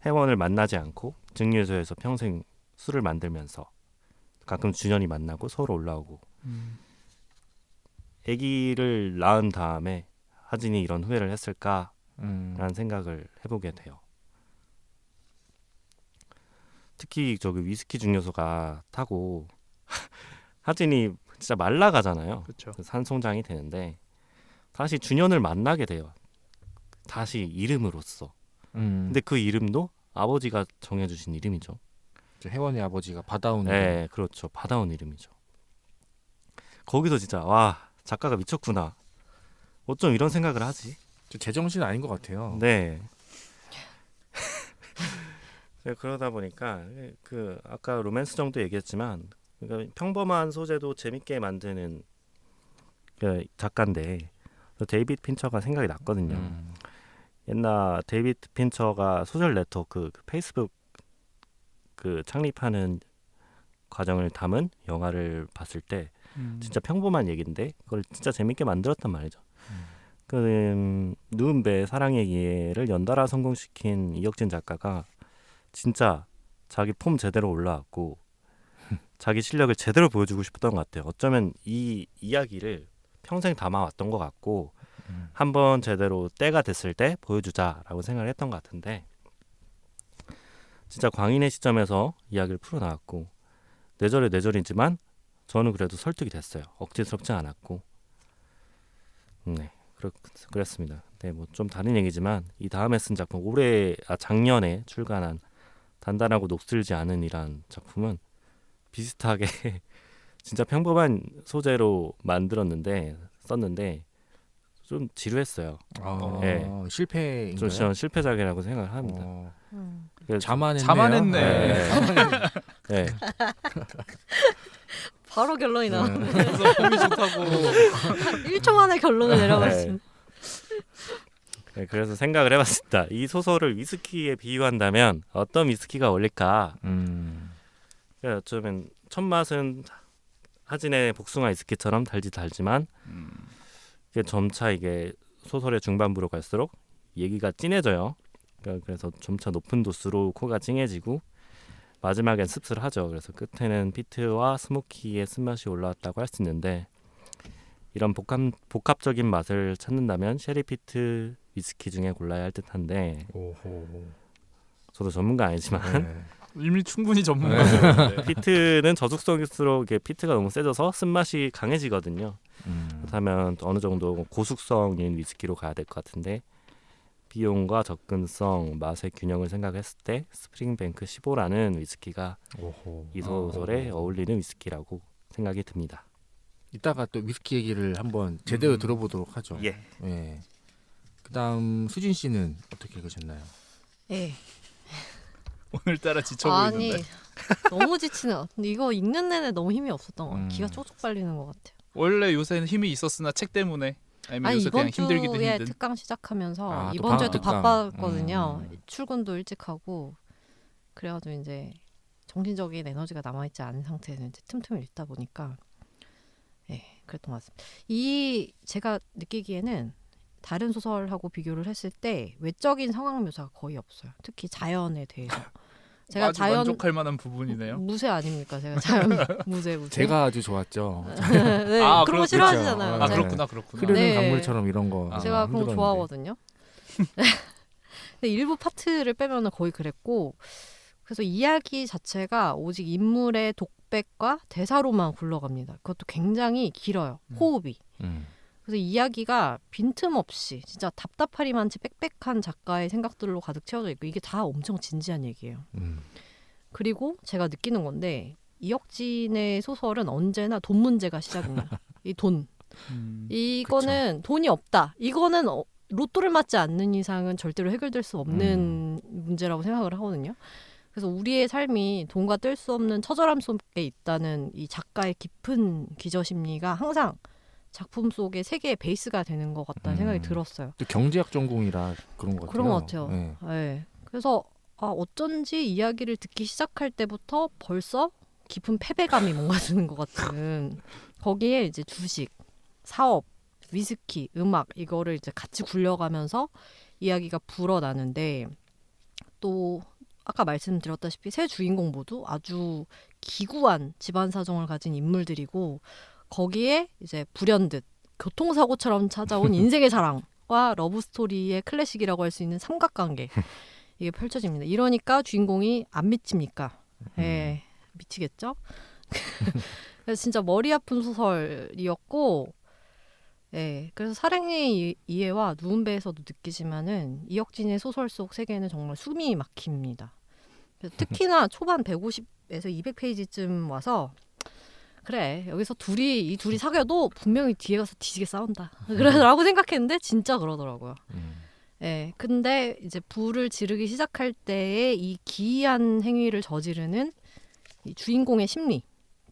혜원을 만나지 않고 증류소에서 평생 술을 만들면서 가끔 준현이 만나고 서로 올라오고 아기를 낳은 다음에 하진이 이런 후회를 했을까라는 생각을 해보게 돼요. 특히 저기 위스키 증류소가 타고 하진이 진짜 말라가잖아요. 그렇죠. 산송장이 되는데 다시 준현을 만나게 돼요. 다시 이름으로써. 근데 그 이름도 아버지가 정해주신 이름이죠. 혜원의 아버지가 받아온 네, 그렇죠. 받아온 이름이죠. 거기서 진짜 와 작가가 미쳤구나. 어쩜 이런 생각을 하지? 제정신 아닌 것 같아요. 네. 그러다 보니까 그 아까 로맨스 정도 얘기했지만 그러니까 평범한 소재도 재밌게 만드는 그 작가인데 데이비드 핀처가 생각이 났거든요. 옛날 데이비드 핀처가 소셜 네트워크 그 페이스북 그 창립하는 과정을 담은 영화를 봤을 때 진짜 평범한 얘기인데 그걸 진짜 재밌게 만들었단 말이죠. 그 누운배 사랑 얘기를 연달아 성공시킨 이혁진 작가가 진짜 자기 폼 제대로 올라왔고 자기 실력을 제대로 보여주고 싶었던 것 같아요. 어쩌면 이 이야기를 평생 담아왔던 것 같고 한번 제대로 때가 됐을 때 보여주자라고 생각을 했던 것 같은데 진짜 광인의 시점에서 이야기를 풀어나왔고 뇌절이지만 저는 그래도 설득이 됐어요. 억지스럽지 않았고 네 그랬습니다. 네, 뭐 좀 다른 얘기지만 이 다음에 쓴 작품 작년에 출간한 단단하고 녹슬지 않은이란 작품은 비슷하게 진짜 평범한 소재로 썼는데 좀 지루했어요. 네. 실패인가요? 좀 실패작이라고 생각을 합니다. 자만했네요. 네. 네. 바로 결론이 나오네. 그래서 폼이 좋다고. 1초 만에 결론을 내려버렸습니다. 네, 그래서 생각을 해봤습니다. 이 소설을 위스키에 비유한다면 어떤 위스키가 어울릴까? 어쩌면 첫 맛은 하진의 복숭아 위스키처럼 달지만 이게 점차 이게 소설의 중반부로 갈수록 얘기가 진해져요. 그래서 점차 높은 도수로 코가 찡해지고 마지막엔 씁쓸하죠. 그래서 끝에는 피트와 스모키의 쓴맛이 올라왔다고 할 수 있는데 이런 복합적인 맛을 찾는다면 쉐리 피트 위스키 중에 골라야 할 듯한데 저도 전문가 아니지만 이미 충분히 전문가죠. 피트는 저속성일수록 이게 피트가 너무 세져서 쓴맛이 강해지거든요. 그렇다면 어느 정도 고숙성인 위스키로 가야 될 것 같은데 비용과 접근성, 맛의 균형을 생각했을 때 스프링뱅크 15라는 위스키가 이 소설에 어울리는 위스키라고 생각이 듭니다. 이따가 또 위스키 얘기를 한번 제대로 들어보도록 하죠. 예. 예. 그다음 수진 씨는 어떻게 읽으셨나요? 예. 오늘따라 지쳐 아니 보이는데. 너무 지치네. 근데 이거 읽는 내내 너무 힘이 없었던 것 같아요. 기가 쪽쪽 빨리는 것 같아요. 원래 요새는 힘이 있었으나 책 때문에 아니면 아니 요새 그냥 이번 힘들기도 주에 힘든. 특강 시작하면서 또 이번 주에도 특강. 바빴거든요. 출근도 일찍 하고 그래가지고 이제 정신적인 에너지가 남아있지 않은 상태에서 이제 틈틈이 읽다 보니까 그랬던 것 같습니다. 제가 느끼기에는 다른 소설하고 비교를 했을 때 외적인 상황 묘사가 거의 없어요. 특히 자연에 대해서. 제가 아주 자연 만족할 만한 부분이네요. 무쇠 아닙니까? 제가 자연 무쇠. 제가 아주 좋았죠. 네, 아, 그런 거 그렇죠. 싫어하시잖아요. 아 네. 그렇구나. 흐르는 네. 강물처럼 이런 거. 제가 그런 거 힘들었는데. 좋아하거든요. 근데 일부 파트를 빼면은 거의 그랬고, 그래서 이야기 자체가 오직 인물의 독백과 대사로만 굴러갑니다. 그것도 굉장히 길어요. 호흡이. 그래서 이야기가 빈틈없이 진짜 답답하리만치 빽빽한 작가의 생각들로 가득 채워져 있고, 이게 다 엄청 진지한 얘기예요. 그리고 제가 느끼는 건데, 이혁진의 소설은 언제나 돈 문제가 시작입니다. 이 돈. 이거는 돈이 없다. 이거는 로또를 맞지 않는 이상은 절대로 해결될 수 없는 문제라고 생각을 하거든요. 그래서 우리의 삶이 돈과 뗄 수 없는 처절함 속에 있다는 이 작가의 깊은 기저심리가 항상 작품 속의 세계의 베이스가 되는 것 같다는 생각이 들었어요. 또 경제학 전공이라 그런 것 같아요. 그런 것 같아요. 네. 네. 그래서 어쩐지 이야기를 듣기 시작할 때부터 벌써 깊은 패배감이 뭔가 드는 것 같은. 거기에 이제 주식, 사업, 위스키, 음악 이거를 이제 같이 굴려가면서 이야기가 불어나는데, 또 아까 말씀드렸다시피 세 주인공 모두 아주 기구한 집안 사정을 가진 인물들이고, 거기에 이제 불현듯 교통사고처럼 찾아온 인생의 사랑과 러브스토리의 클래식이라고 할 수 있는 삼각관계, 이게 펼쳐집니다. 이러니까 주인공이 안 미칩니까? 예, 미치겠죠? 그래서 진짜 머리 아픈 소설이었고, 예, 그래서 사랑의 이해와 누운배에서도 느끼지만은 이혁진의 소설 속 세계는 정말 숨이 막힙니다. 그래서 특히나 초반 150에서 200페이지쯤 와서, 그래, 여기서 이 둘이 사귀어도 분명히 뒤에 가서 뒤지게 싸운다, 그러라고 생각했는데 진짜 그러더라고요. 예, 근데 이제 불을 지르기 시작할 때의 이 기이한 행위를 저지르는 이 주인공의 심리,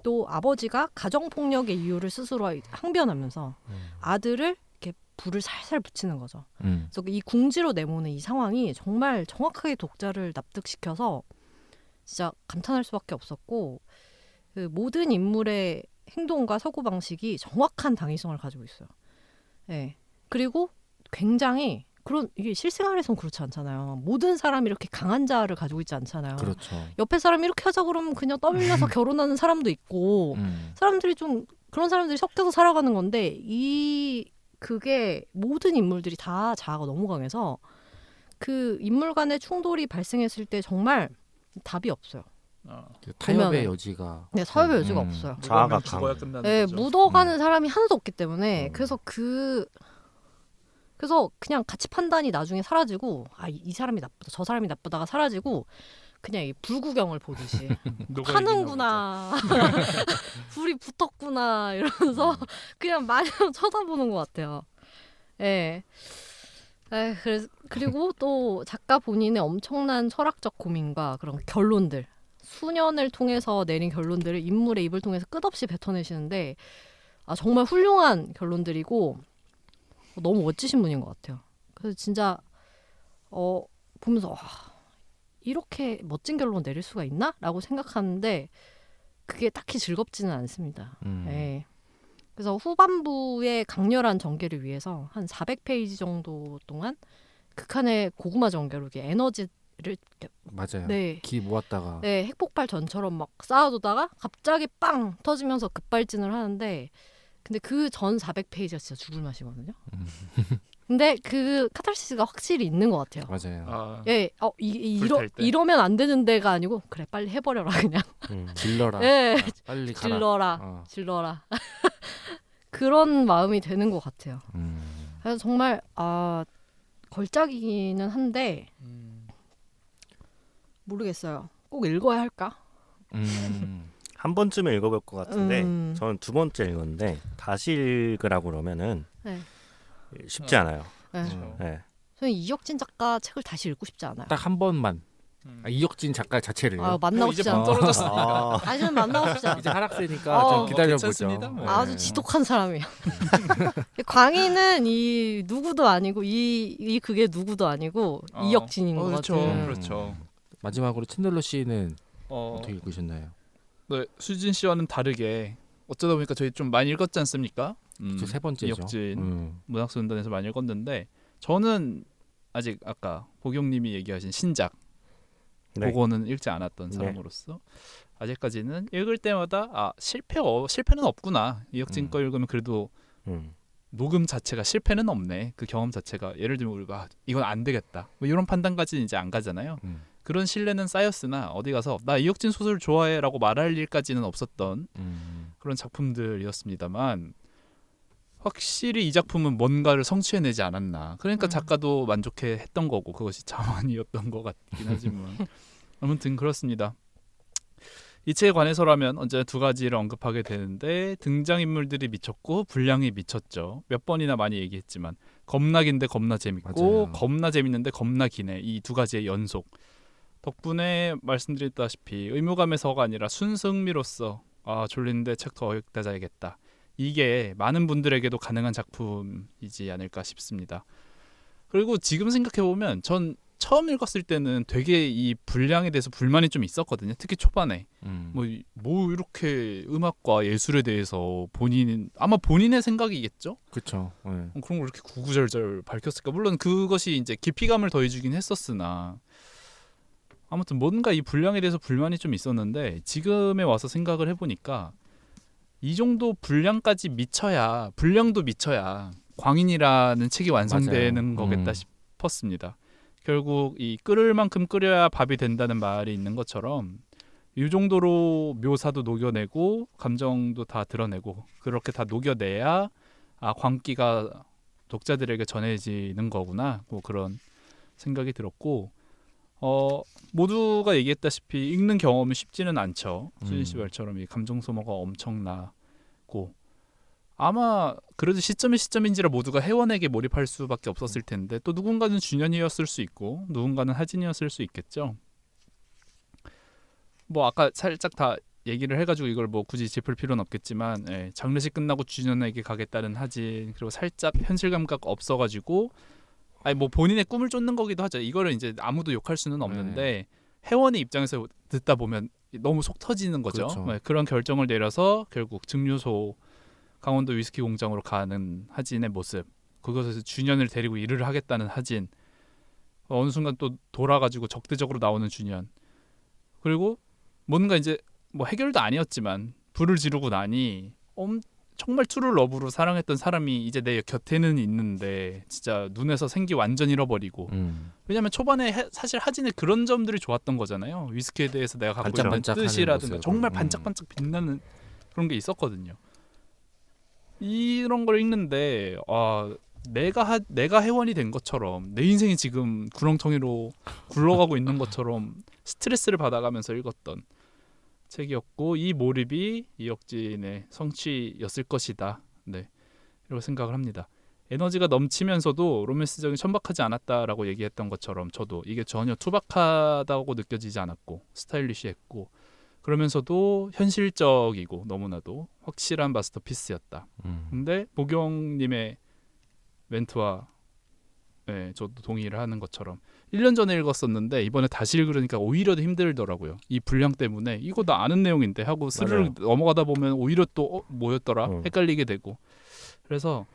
또 아버지가 가정폭력의 이유를 스스로 항변하면서 아들을 이렇게 불을 살살 붙이는 거죠. 그래서 이 궁지로 내모는 이 상황이 정말 정확하게 독자를 납득시켜서 진짜 감탄할 수밖에 없었고, 그 모든 인물의 행동과 사고방식이 정확한 당위성을 가지고 있어요. 예. 그리고 굉장히 이게 실생활에선 그렇지 않잖아요. 모든 사람이 이렇게 강한 자아를 가지고 있지 않잖아요. 그렇죠. 옆에 사람이 이렇게 하자 그러면 그냥 떠밀려서 결혼하는 사람도 있고, 사람들이 좀 그런 사람들이 섞여서 살아가는 건데, 그게 모든 인물들이 다 자아가 너무 강해서 그 인물 간의 충돌이 발생했을 때 정말 답이 없어요. 타협의 여지가. 네, 타협의 여지가 없어요. 자아가 죽어야 강해. 끝나는 네, 거죠. 묻어가는 사람이 하나도 없기 때문에 그래서 그냥 가치 판단이 나중에 사라지고, 이 사람이 나쁘다, 저 사람이 나쁘다가 사라지고, 그냥 이 불구경을 보듯이 누가 하는구나, 불이 붙었구나 이러면서 그냥 마냥 쳐다보는 것 같아요. 예. 그리고 또 작가 본인의 엄청난 철학적 고민과 그런 결론들, 수년을 통해서 내린 결론들을 인물의 입을 통해서 끝없이 뱉어내시는데, 정말 훌륭한 결론들이고 너무 멋지신 분인 것 같아요. 그래서 진짜 보면서 이렇게 멋진 결론 내릴 수가 있나? 라고 생각하는데 그게 딱히 즐겁지는 않습니다. 네. 그래서 후반부의 강렬한 전개를 위해서 한 400페이지 정도 동안 극한의 고구마 전개로 에너지를 맞아요. 네. 기 모았다가. 네, 핵폭발 전처럼 막 쌓아두다가 갑자기 빵 터지면서 급발진을 하는데, 근데 그 전 400페이지가 진짜 죽을 맛이거든요. 근데 그 카타르시스가 확실히 있는 것 같아요. 맞아요. 예, 이러면 안 되는 데가 아니고, 그래 빨리 해버려라 그냥. 질러라. 예, 빨리 가라. 질러라. 그런 마음이 되는 것 같아요. 그래서 정말 걸작이기는 한데 모르겠어요. 꼭 읽어야 할까? 한 번쯤은 읽어볼 것 같은데 저는 두 번째 읽었는데 다시 읽으라고 그러면은 네. 쉽지 않아요. 네. 네. 저는 이혁진 작가 책을 다시 읽고 싶지 않아요. 딱 한 번만. 이혁진 작가 자체를요. 만나고 싶지 않아요. 떨어졌습니다. 다시는 만나고 싶지 않아요. 이제 하락세니까 좀 기다려보죠. 괜찮습니다, 뭐. 아주 지독한 사람이에요. 광희는 이 누구도 아니고 이 그게 누구도 아니고 이혁진인 것 그렇죠. 같아요. 그렇죠. 마지막으로 츤들러 씨는 어, 어떻게 읽으셨나요? 네, 수진 씨와는 다르게 어쩌다 보니까 저희 좀 많이 읽었지 않습니까? 저 세 번째죠. 이혁진 문학소년단에서 많이 읽었는데 저는 아직 아까 보경님이 얘기하신 신작 네. 그거는 읽지 않았던 네. 사람으로서 아직까지는 읽을 때마다 실패는 없구나. 이혁진 거 읽으면 그래도 녹음 자체가 실패는 없네. 그 경험 자체가 예를 들면 우리가 이건 안 되겠다. 뭐 이런 판단까지는 이제 안 가잖아요. 그런 신뢰는 쌓였으나 어디 가서 나 이혁진 소설 좋아해라고 말할 일까지는 없었던 그런 작품들이었습니다만 확실히 이 작품은 뭔가를 성취해내지 않았나. 그러니까 작가도 만족해했던 거고 그것이 자만이었던 것 같긴 하지만 아무튼 그렇습니다. 이 책에 관해서라면 언제나 두 가지를 언급하게 되는데 등장인물들이 미쳤고 분량이 미쳤죠. 몇 번이나 많이 얘기했지만 겁나 긴데 겁나 재밌고 맞아요. 겁나 재밌는데 겁나 기네. 이 두 가지의 연속. 덕분에 말씀드렸다시피 의무감에서가 아니라 순수 흥미로서 졸린데 책 더 읽다 자야겠다. 이게 많은 분들에게도 가능한 작품이지 않을까 싶습니다. 그리고 지금 생각해보면 전 처음 읽었을 때는 되게 이 분량에 대해서 불만이 좀 있었거든요. 특히 초반에 뭐 이렇게 음악과 예술에 대해서 아마 본인의 생각이겠죠? 그렇죠. 네. 그런 걸 이렇게 구구절절 밝혔을까? 물론 그것이 이제 깊이감을 더해주긴 했었으나 아무튼 뭔가 이 분량에 대해서 불만이 좀 있었는데 지금에 와서 생각을 해보니까 이 정도 분량도 미쳐야 광인이라는 책이 완성되는 맞아요. 거겠다 싶었습니다. 결국 이 끓을 만큼 끓여야 밥이 된다는 말이 있는 것처럼 이 정도로 묘사도 녹여내고 감정도 다 드러내고 그렇게 다 녹여내야 광기가 독자들에게 전해지는 거구나. 뭐 그런 생각이 들었고 모두가 얘기했다시피 읽는 경험이 쉽지는 않죠. 수진 씨 말처럼 이 감정 소모가 엄청나고 아마 그래도 시점인지라 모두가 혜원에게 몰입할 수밖에 없었을 텐데 또 누군가는 준현이었을 수 있고 누군가는 하진이었을 수 있겠죠. 뭐 아까 살짝 다 얘기를 해가지고 이걸 뭐 굳이 짚을 필요는 없겠지만 장례식 끝나고 준현에게 가겠다는 하진 그리고 살짝 현실 감각 없어가지고 뭐 본인의 꿈을 쫓는 거기도 하죠. 이거를 이제 아무도 욕할 수는 없는데 혜원의 입장에서 듣다 보면 너무 속 터지는 거죠. 그렇죠. 그런 결정을 내려서 결국 증류소 강원도 위스키 공장으로 가는 하진의 모습, 그것에서 준현을 데리고 일을 하겠다는 하진, 어느 순간 또 돌아가지고 적대적으로 나오는 준현, 그리고 뭔가 이제 뭐 해결도 아니었지만 불을 지르고 나니 정말 투를 러브로 사랑했던 사람이 이제 내 곁에는 있는데 진짜 눈에서 생기 완전 잃어버리고 왜냐면 초반에 사실 하진의 그런 점들이 좋았던 거잖아요. 위스키에 대해서 내가 갖고 있는 반짝반짝하는 뜻이라든가 모습. 정말 반짝반짝 빛나는 그런 게 있었거든요. 이런 걸 읽는데 내가 혜원이 된 것처럼 내 인생이 지금 구렁텅이로 굴러가고 있는 것처럼 스트레스를 받아가면서 읽었던 책이었고 이 몰입이 이혁진의 성취였을 것이다. 네, 이렇게 생각을 합니다. 에너지가 넘치면서도 로맨스적인 천박하지 않았다라고 얘기했던 것처럼 저도 이게 전혀 투박하다고 느껴지지 않았고 스타일리시했고 그러면서도 현실적이고 너무나도 확실한 마스터피스였다. 근데 보경님의 멘트와 저도 동의를 하는 것처럼 1년 전에 읽었었는데 이번에 다시 읽으니까 오히려 더 힘들더라고요. 이 분량 때문에 이거 나 아는 내용인데 하고 스르륵 넘어가다 보면 오히려 또 뭐였더라 헷갈리게 되고 그래서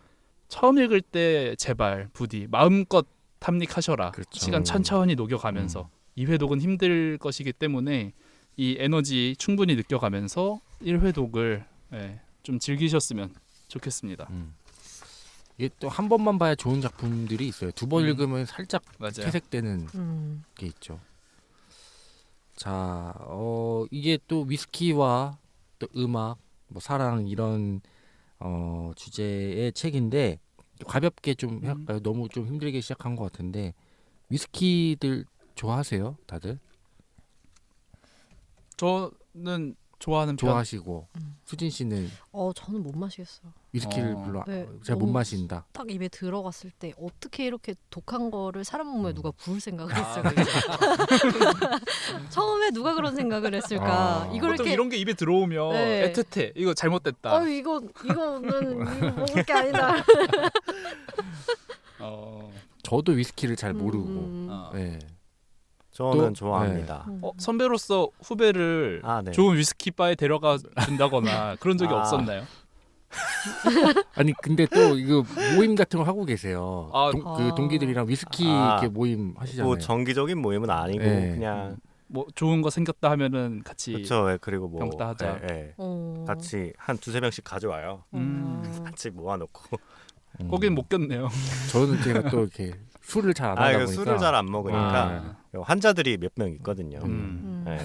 처음 읽을 때 제발 부디 마음껏 탐닉하셔라. 그렇죠. 시간 천천히 녹여가면서 2회독은 힘들 것이기 때문에 이 에너지 충분히 느껴가면서 1회독을 좀 즐기셨으면 좋겠습니다. 이게 또 한 번만 봐야 좋은 작품들이 있어요. 두 번 읽으면 살짝 맞아요. 퇴색되는 게 있죠. 자, 이게 또 위스키와 또 음악, 뭐 사랑 이런 주제의 책인데 가볍게 좀 할까요? 너무 좀 힘들게 시작한 것 같은데 위스키들 좋아하세요, 다들? 저는 좋아하는 편. 좋아하시고 수진 씨는 저는 못 마시겠어요. 위스키를 별로 잘 못 너무 마신다. 딱 입에 들어갔을 때 어떻게 이렇게 독한 거를 사람 몸에 누가 부을 생각을 했을까? 처음에 누가 그런 생각을 했을까? 이걸 보통 이렇게 이런 게 입에 들어오면 애틋해. 이거 잘못됐다. 이거는 이거 먹을 게 아니다. 저도 위스키를 잘 모르고. 네. 저는 좋아합니다. 선배로서 후배를 네. 좋은 위스키 바에 데려가 준다거나 그런 적이 없었나요? 아니 근데 또 이거 모임 같은 거 하고 계세요. 그 동기들이랑 위스키 이렇게 모임 하시잖아요. 뭐 정기적인 모임은 아니고 네. 그냥 뭐 좋은 거 생겼다 하면은 같이 그렇죠. 예, 그리고 뭐 병따 하자. 예, 예. 어. 같이 한 두세 병씩 가져와요. 같이 모아놓고. 거긴 못 꼈네요. 저는 제가 또 이렇게 술을 잘 안 하다 이거 보니까 술을 잘 안 먹으니까 환자들이 몇 명 있거든요. 음. 예.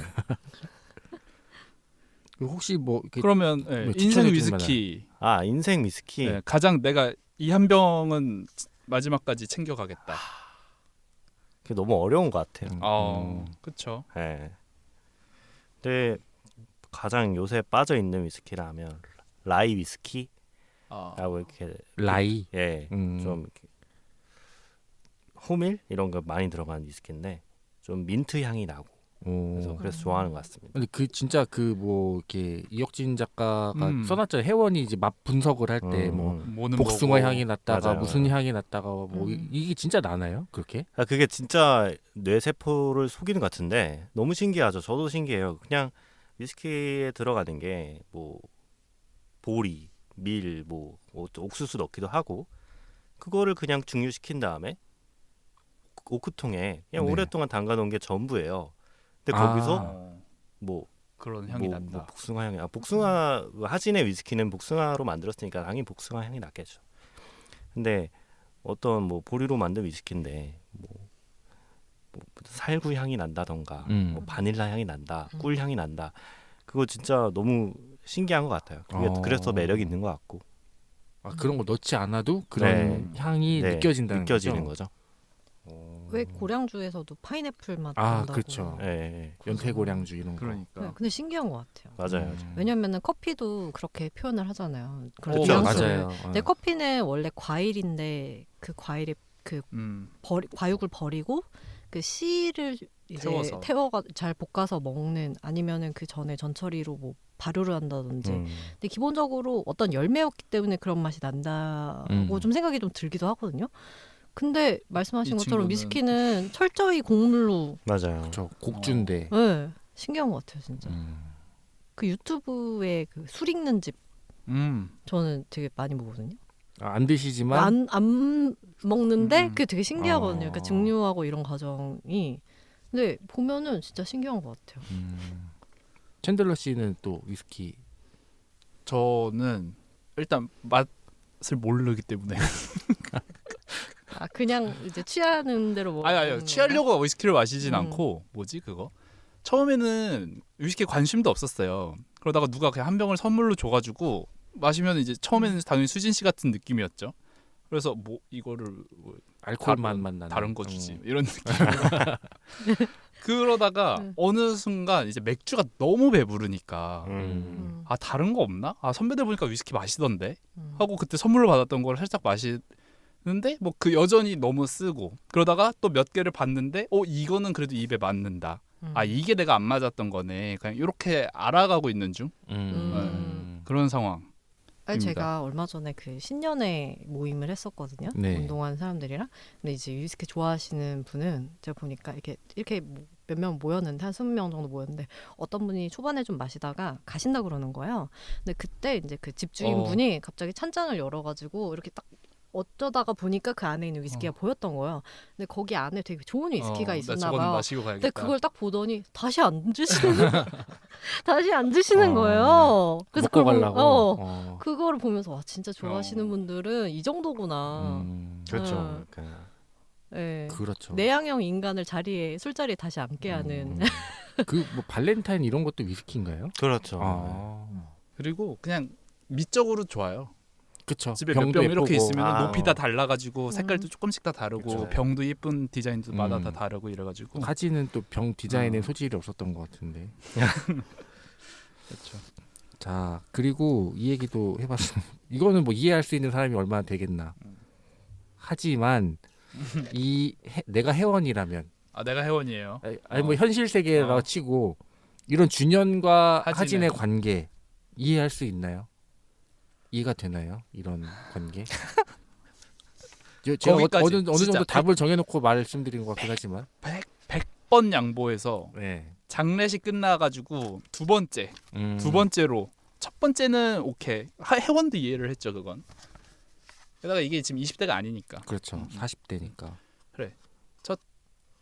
혹시 뭐 이렇게 그러면 예, 뭐 인생 추천해 줄 위스키 인생 위스키. 예, 가장 내가 이 한 병은 마지막까지 챙겨가겠다. 그게 너무 어려운 것 같아요. 그렇죠. 예. 근데 가장 요새 빠져 있는 위스키라면 라이 위스키라고 이렇게 라이 좀 이렇게 호밀 이런 거 많이 들어간 위스키인데 좀 민트 향이 나고 그래서 좋아하는 것 같습니다. 근데 그 진짜 그 뭐 이렇게 이혁진 작가가 써놨죠. 회원이 이제 맛 분석을 할 때 뭐 모는 복숭아 거고. 향이 났다가 맞아요. 무슨 향이 났다가 뭐 이게 진짜 나나요? 그렇게? 그게 진짜 뇌세포를 속이는 것 같은데 너무 신기하죠. 저도 신기해요. 그냥 위스키에 들어가는 게 뭐 보리, 밀, 뭐 옥수수 넣기도 하고 그거를 그냥 증류시킨 다음에 오크통에 그냥 네. 오랫동안 담가놓은 게 전부예요. 근데 거기서 어, 뭐 그런 향이 난다. 뭐 복숭아 향이 복숭아 하진의 위스키는 복숭아로 만들었으니까 당연히 복숭아 향이 났겠죠. 근데 어떤 뭐 보리로 만든 위스키인데 뭐 살구 향이 난다던가 뭐 바닐라 향이 난다, 꿀 향이 난다. 그거 진짜 너무 신기한 것 같아요. 그게 그래서 매력 있는 것 같고. 그런 거 넣지 않아도 그런 향이 느껴진다는 느껴지는 거죠. 왜 고량주에서도 파인애플 맛 아, 난다고. 그렇죠. 연태고량주 이런 거. 그러니까. 네, 근데 신기한 것 같아요. 맞아요. 왜냐면은 커피도 그렇게 표현을 하잖아요. 그렇죠. 뉘앙스를. 맞아요. 근데 커피는 원래 과일인데 그 과일의 과육을 버리고 그 씨를 이제 태워가 잘 볶아서 먹는 아니면은 그 전에 전처리로 뭐 발효를 한다든지. 근데 기본적으로 어떤 열매였기 때문에 그런 맛이 난다고 좀 생각이 좀 들기도 하거든요. 근데 말씀하신 것처럼 위스키는 철저히 곡물로 맞아요. 그렇죠. 곡주인데. 네, 신기한 것 같아요, 진짜. 그 유튜브에 그 술 읽는 집 저는 되게 많이 보거든요. 안 드시지만 안 먹는데 그게 되게 신기하거든요. 그러니까 증류하고 이런 과정이. 근데 보면은 진짜 신기한 것 같아요. 챈들러 씨는 또 위스키 저는 일단 맛을 모르기 때문에 그냥 이제 취하는 대로 먹는 아니 취하려고 위스키를 마시진 않고 뭐지 그거 처음에는 위스키에 관심도 없었어요. 그러다가 누가 그냥 한 병을 선물로 줘가지고 마시면 이제 처음에는 당연히 수진 씨 같은 느낌이었죠. 그래서 뭐 이거를 뭐 알코올 맛만 나는 다른 거 주지 이런 느낌. 그러다가 어느 순간 이제 맥주가 너무 배부르니까 다른 거 없나? 선배들 보니까 위스키 마시던데 하고 그때 선물로 받았던 걸 살짝 마시는데 뭐 그 여전히 너무 쓰고 그러다가 또 몇 개를 봤는데 이거는 그래도 입에 맞는다. 이게 내가 안 맞았던 거네. 그냥 이렇게 알아가고 있는 중 그런 상황. 제가 얼마 전에 그 신년회 모임을 했었거든요. 네. 운동하는 사람들이랑. 근데 이제 위스키 좋아하시는 분은 제가 보니까 이렇게 몇 명 모였는데 한 20명 정도 모였는데 어떤 분이 초반에 좀 마시다가 가신다 그러는 거예요. 근데 그때 이제 그 집주인분이 갑자기 찬장을 열어가지고 이렇게 딱 어쩌다가 보니까 그 안에 있는 위스키가 보였던 거예요. 근데 거기 안에 되게 좋은 위스키가 있었나 봐요. 마시고 가야겠다. 근데 그걸 딱 보더니 다시 안 드시는 거예요. 그래서 먹고 가려고. 그거를 보면서 와 진짜 좋아하시는 분들은 이 정도구나. 그렇죠. 네. 그렇죠. 내향형 인간을 술자리에 다시 앉게 하는. 그 뭐 발렌타인 이런 것도 위스키인가요? 그렇죠. 그리고 그냥 미적으로 좋아요. 그쵸. 집에 몇 병 이렇게 있으면 높이 다 어. 달라가지고 색깔도 조금씩 다 다르고 그쵸. 병도 예쁜 디자인도 마다 다 다르고 이래가지고 사진은 또 병 디자인에 소질이 없었던 것 같은데. 그렇죠. 자 그리고 이 얘기도 해봤습니다. 이거는 뭐 이해할 수 있는 사람이 얼마나 되겠나. 하지만 내가 회원이라면 내가 회원이에요. 아니 뭐 현실 세계라고 치고 이런 준현과 하진의. 하진의 관계 이해할 수 있나요? 이해가 되나요? 이런 관계? 제가 거기까지, 어느 진짜 정도 답을 정해놓고 말씀드린 것 같긴 하지만 100번 양보해서 네. 장례식 끝나가지고 두 번째로 첫 번째는 오케이 회원도 이해를 했죠 그건. 게다가 이게 지금 20대가 아니니까. 그렇죠. 40대니까. 첫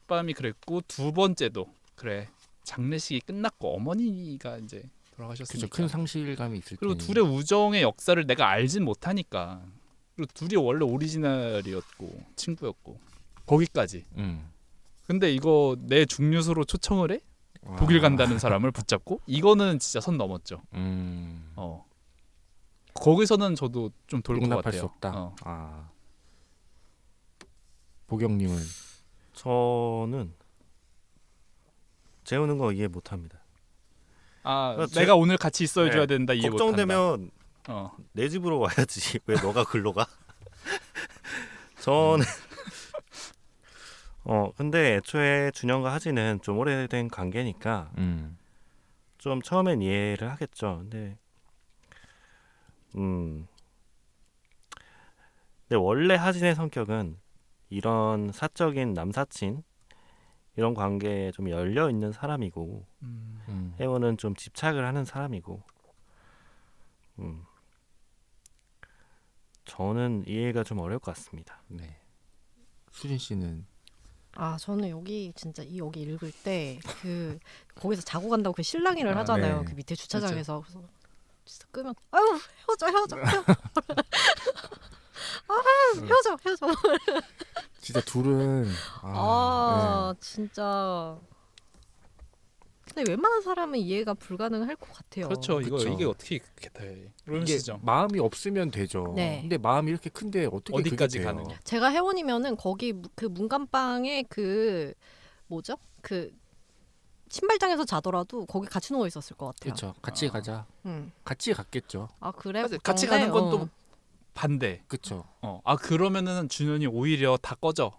밤이 그랬고 두 번째도 그래 장례식이 끝났고 어머니가 이제 그죠. 돌아가셨으니까. 큰 상실감이 있을 그리고 테니. 둘의 우정의 역사를 내가 알진 못하니까. 그리고 둘이 원래 오리지널이었고 친구였고 거기까지. 근데 이거 내 중류소로 초청을 해? 와. 독일 간다는 사람을 붙잡고 이거는 진짜 선 넘었죠. 거기서는 저도 좀 돌 것 용납할 같아요. 수 없다. 보경님은 저는 재우는 거 이해 못합니다. 아, 제- 내가 오늘 같이 있어줘야 네, 된다 이해 못한다. 걱정되면 내 집으로 와야지. 왜 너가 글로 가? 저는 근데 애초에 준영과 하진은 좀 오래된 관계니까 좀 처음엔 이해를 하겠죠. 근데 원래 하진의 성격은 이런 사적인 남사친 이런 관계에 좀 열려 있는 사람이고 혜원은 좀 집착을 하는 사람이고 저는 이해가 좀 어려울 것 같습니다. 네. 수진 씨는 저는 여기 진짜 여기 읽을 때 그 거기서 자고 간다고 그 실랑이를 하잖아요. 네. 그 밑에 주차장에서. 그래서 진짜 끄면 아유 헤어져. 헤어져. 진짜 둘은 네. 진짜. 근데 웬만한 사람은 이해가 불가능할 것 같아요. 그렇죠. 그쵸. 이게 어떻게 그렇게 돼? 그런 이게 시죠. 마음이 없으면 되죠. 네. 근데 마음이 이렇게 큰데 어떻게 어디까지 그게 돼요? 가느냐. 제가 회원이면은 거기 그 문간방에 그 뭐죠? 그 신발장에서 자더라도 거기 같이 누워 있었을 것 같아요. 그렇죠. 같이 가자. 응. 같이 갔겠죠. 그래. 같이 그런데, 가는 건 또 반대. 그렇죠. 그러면은 준현이 오히려 다 꺼져.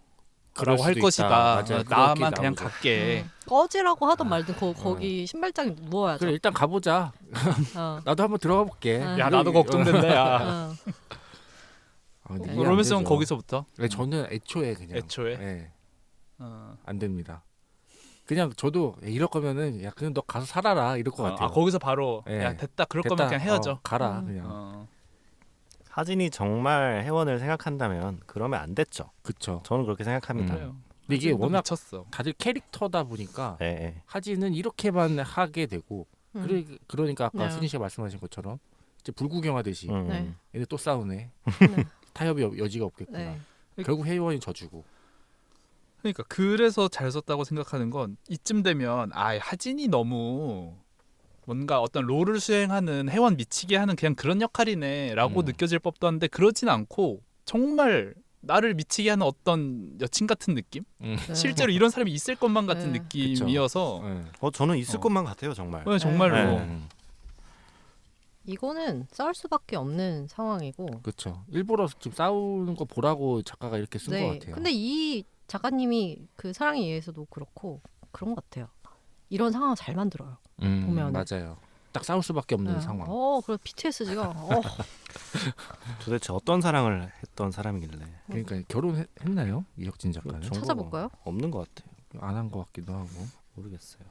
그럴 라고 할 수도 것이다. 있다. 맞아요. 나만 그렇게 그냥 나오죠. 갈게. 꺼지라고 하던 말든 거기 신발장에 누워야죠. 그래 일단 가보자. 어. 나도 한번 들어가 볼게. 야, 나도 걱정된다. 야. 근데 어. 이해 안 로맨스는 되죠. 거기서부터. 네, 저는 애초에 그냥 애초에? 네, 어. 안 됩니다. 그냥 저도 이럴 거면은 야 그냥 너 가서 살아라 이럴 것 같아요. 거기서 바로 네. 야 됐다. 그럴 됐다. 거면 그냥 헤어져. 가라 음. 그냥. 하진이 정말 혜원을 생각한다면 그러면 안 됐죠. 그쵸. 저는 그렇게 생각합니다. 그래요. 근데 이게 하진도 워낙 미쳤어. 다들 캐릭터다 보니까 네. 하진은 이렇게만 하게 되고 그러니까 아까 네. 수진 씨가 말씀하신 것처럼 이제 불구경하듯이 네. 얘네 또 싸우네. 네. 타협이 여지가 없겠구나. 네. 결국 혜원이 져주고. 그러니까 그래서 잘 썼다고 생각하는 건 이쯤 되면 하진이 너무 뭔가 어떤 롤을 수행하는 회원 미치게 하는 그냥 그런 역할이네라고 느껴질 법도 한데 그러진 않고 정말 나를 미치게 하는 어떤 여친 같은 느낌? 네. 실제로 이런 사람이 있을 것만 같은 네. 느낌이어서 네. 저는 있을 어. 것만 같아요, 정말. 정말로 네. 이거는 싸울 수밖에 없는 상황이고. 그렇죠. 일부러 지금 싸우는 거 보라고 작가가 이렇게 쓴 것 같아요. 근데 이 작가님이 그 사랑에 의해서도 그렇고 그런 것 같아요. 이런 상황을 잘 만들어요. 보면은. 맞아요. 딱 싸울 수밖에 없는 상황. 그래 BTS가. 도대체 어떤 사랑을 했던 사람이길래 그러니까 결혼했나요? 이혁진 작가는? 정보가 찾아볼까요? 없는 것 같아요. 안 한 것 같기도 하고. 모르겠어요.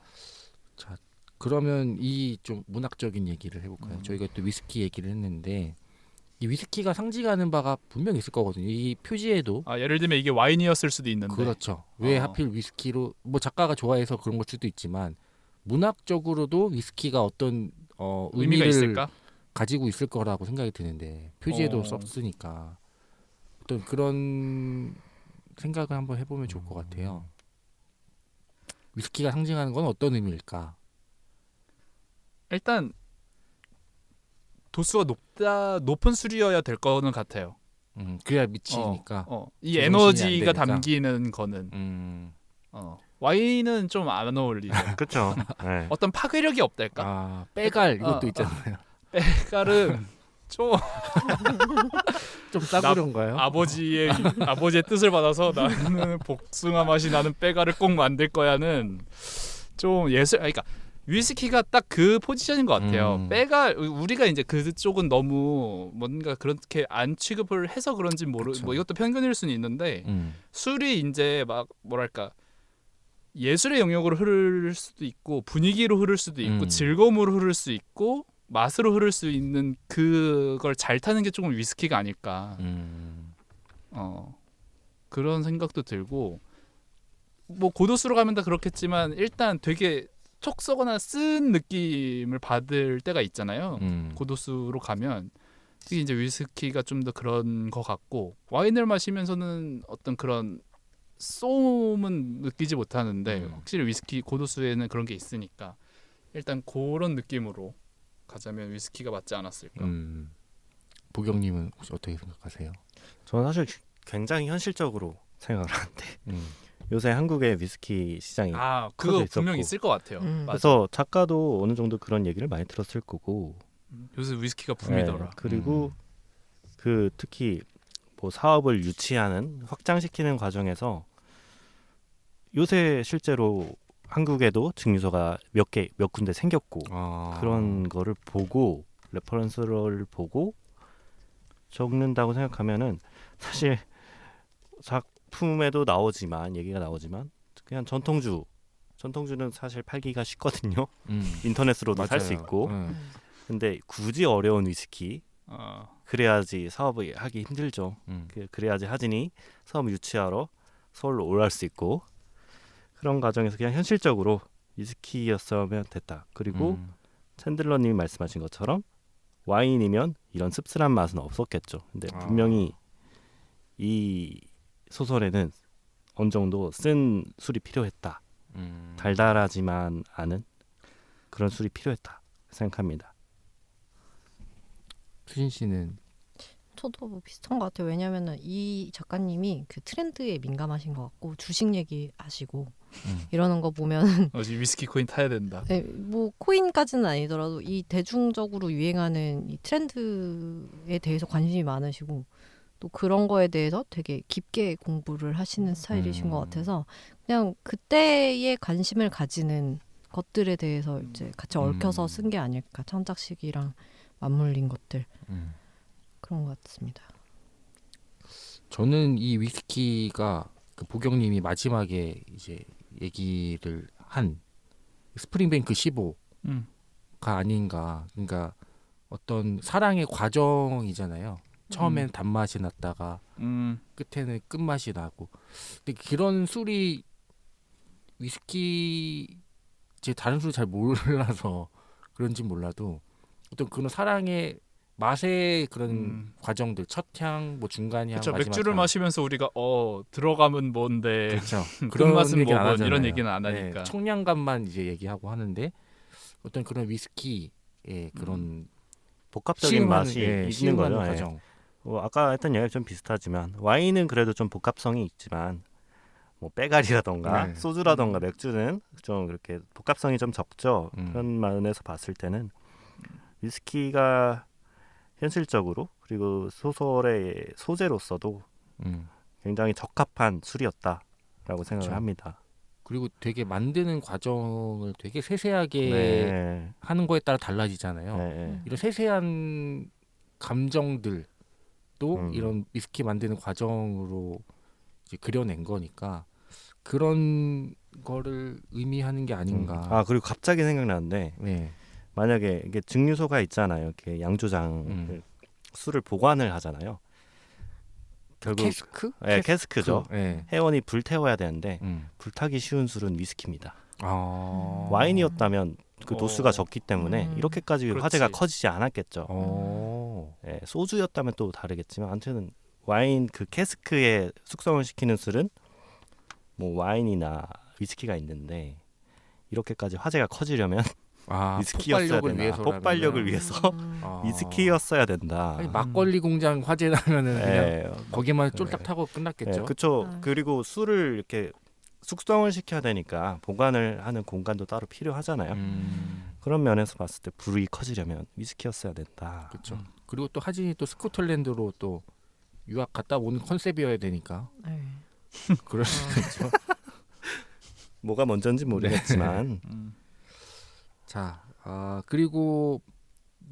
자, 그러면 이 좀 문학적인 얘기를 해볼까요? 저희가 또 위스키 얘기를 했는데 이 위스키가 상징하는 바가 분명 있을 거거든요. 이 표지에도 예를 들면 이게 와인이었을 수도 있는데 그렇죠. 왜 어. 하필 위스키로 뭐 작가가 좋아해서 그런 걸 수도 있지만 문학적으로도 위스키가 어떤 의미가 의미를 있을까? 가지고 있을 거라고 생각이 드는데 표지에도 썼으니까 어떤 그런 생각을 한번 해보면 좋을 것 같아요. 위스키가 상징하는 건 어떤 의미일까? 일단 도수가 높은 술이어야 될 거는 같아요. 그래야 미치니까. 이 제정신이 안 에너지가 되니까. 담기는 거는 와인은 좀 안 어울리죠. 그렇죠. 네. 어떤 파괴력이 없달까? 빼갈 이것도 있잖아요. 빼갈은 좀 좀 싸구려인가요? 아버지의 뜻을 받아서 나는 복숭아 맛이 나는 빼갈을 꼭 만들 거야는 좀 그러니까 위스키가 딱 그 포지션인 것 같아요. 빼갈 우리가 이제 그쪽은 너무 뭔가 그렇게 안 취급을 해서 그런지 그쵸. 뭐 이것도 편견일 수는 있는데 술이 이제 막 뭐랄까 예술의 영역으로 흐를 수도 있고 분위기로 흐를 수도 있고 즐거움으로 흐를 수 있고 맛으로 흐를 수 있는 그걸 잘 타는 게 조금 위스키가 아닐까. 그런 생각도 들고 뭐 고도수로 가면 다 그렇겠지만 일단 되게 톡 쏘거나 쓴 느낌을 받을 때가 있잖아요. 고도수로 가면 특히 이제 위스키가 좀 더 그런 것 같고 와인을 마시면서는 어떤 그런 쏨은 느끼지 못하는데 확실히 위스키 고도수에는 그런 게 있으니까 일단 그런 느낌으로 가자면 위스키가 맞지 않았을까. 보경님은 혹시 어떻게 생각하세요? 저는 사실 굉장히 현실적으로 생각을 하는데 요새 한국의 위스키 시장이 그거 커져 분명히 있었고. 있을 것 같아요. 맞아. 그래서 작가도 어느 정도 그런 얘기를 많이 들었을 거고 요새 위스키가 붐이더라. 네, 그리고 그 특히 뭐 사업을 유치하는 확장시키는 과정에서 요새 실제로 한국에도 증류소가 몇 군데 생겼고 그런 거를 보고 레퍼런스를 보고 적는다고 생각하면은 사실 작품에도 얘기가 나오지만 그냥 전통주는 사실 팔기가 쉽거든요. 인터넷으로도 살 수 있고. 근데 굳이 어려운 위스키 그래야지 사업을 하기 힘들죠. 그래야지 하진이 사업 유치하러 서울로 올라올 수 있고 그런 과정에서 그냥 현실적으로 위스키였으면 됐다. 그리고 챈들러님이 말씀하신 것처럼 와인이면 이런 씁쓸한 맛은 없었겠죠. 근데 분명히 이 소설에는 어느 정도 쓴 술이 필요했다. 달달하지만 않은 그런 술이 필요했다 생각합니다. 수진 씨는 저도 뭐 비슷한 것 같아요. 왜냐면은 이 작가님이 그 트렌드에 민감하신 것 같고 주식 얘기하시고 이러는 거 보면은 위스키 코인 타야 된다. 네, 뭐 코인까지는 아니더라도 이 대중적으로 유행하는 이 트렌드에 대해서 관심이 많으시고 또 그런 거에 대해서 되게 깊게 공부를 하시는 스타일이신 것 같아서 그냥 그때의 관심을 가지는 것들에 대해서 이제 같이 얽혀서 쓴 게 아닐까. 창작식이랑 맞물린 것들 그런 것 같습니다. 저는 이 위스키가 그 보경님이 마지막에 이제 얘기를 한 스프링뱅크 15가 아닌가. 그러니까 어떤 사랑의 과정이잖아요. 처음엔 단맛이 났다가 끝에는 끝맛이 나고. 근데 그런 술이 위스키 제 다른 술 잘 몰라서 그런지 몰라도 어떤 그런 사랑의 맛의 그런 과정들 첫향 뭐 중간향 그렇죠. 마지막 맥주를 향. 마시면서 우리가 들어가면 뭔데 그렇죠. 끝맛은 얘기는 안 뭐건 하잖아요. 이런 얘기는 안 하니까. 네, 청량감만 이제 얘기하고 하는데 어떤 그런 위스키의 그런 복합적인 맛이 있는 시음하는 거죠. 과정. 아까 했던 얘기가 좀 비슷하지만 와인은 그래도 좀 복합성이 있지만 뭐 빼가리라던가 소주라던가 맥주는 좀 그렇게 복합성이 좀 적죠. 그런 면에서 봤을 때는 위스키가 현실적으로 그리고 소설의 소재로서도 굉장히 적합한 술이었다라고 생각을 합니다. 그리고 되게 만드는 과정을 되게 세세하게 하는 거에 따라 달라지잖아요. 이런 세세한 감정들도 이런 위스키 만드는 과정으로 이제 그려낸 거니까 그런 거를 의미하는 게 아닌가. 그리고 갑자기 생각나는데 만약에 이게 증류소가 있잖아요. 이렇게 양조장 술을 보관을 하잖아요. 결국 캐스크? 캐스크죠. 회원이 불태워야 되는데 불타기 쉬운 술은 위스키입니다. 와인이었다면 그 도수가 적기 때문에 이렇게까지 그렇지. 화재가 커지지 않았겠죠. 소주였다면 또 다르겠지만 아무튼 와인 그 캐스크에 숙성을 시키는 술은 뭐 와인이나 위스키가 있는데 이렇게까지 화재가 커지려면 위스키였어야 된다. 폭발력을 위해서 위스키였어야 된다. 아니, 막걸리 공장 화재 나면은 그냥 거기만 쫄딱 타고 끝났겠죠. 그렇죠. 그리고 술을 이렇게 숙성을 시켜야 되니까 보관을 하는 공간도 따로 필요하잖아요. 그런 면에서 봤을 때 불이 커지려면 위스키였어야 된다. 그렇죠. 그리고 또 하진이 또 스코틀랜드로 또 유학 갔다 온 컨셉이어야 되니까. 그럴 수도 있죠. 뭐가 먼저인지 모르겠지만. 자, 그리고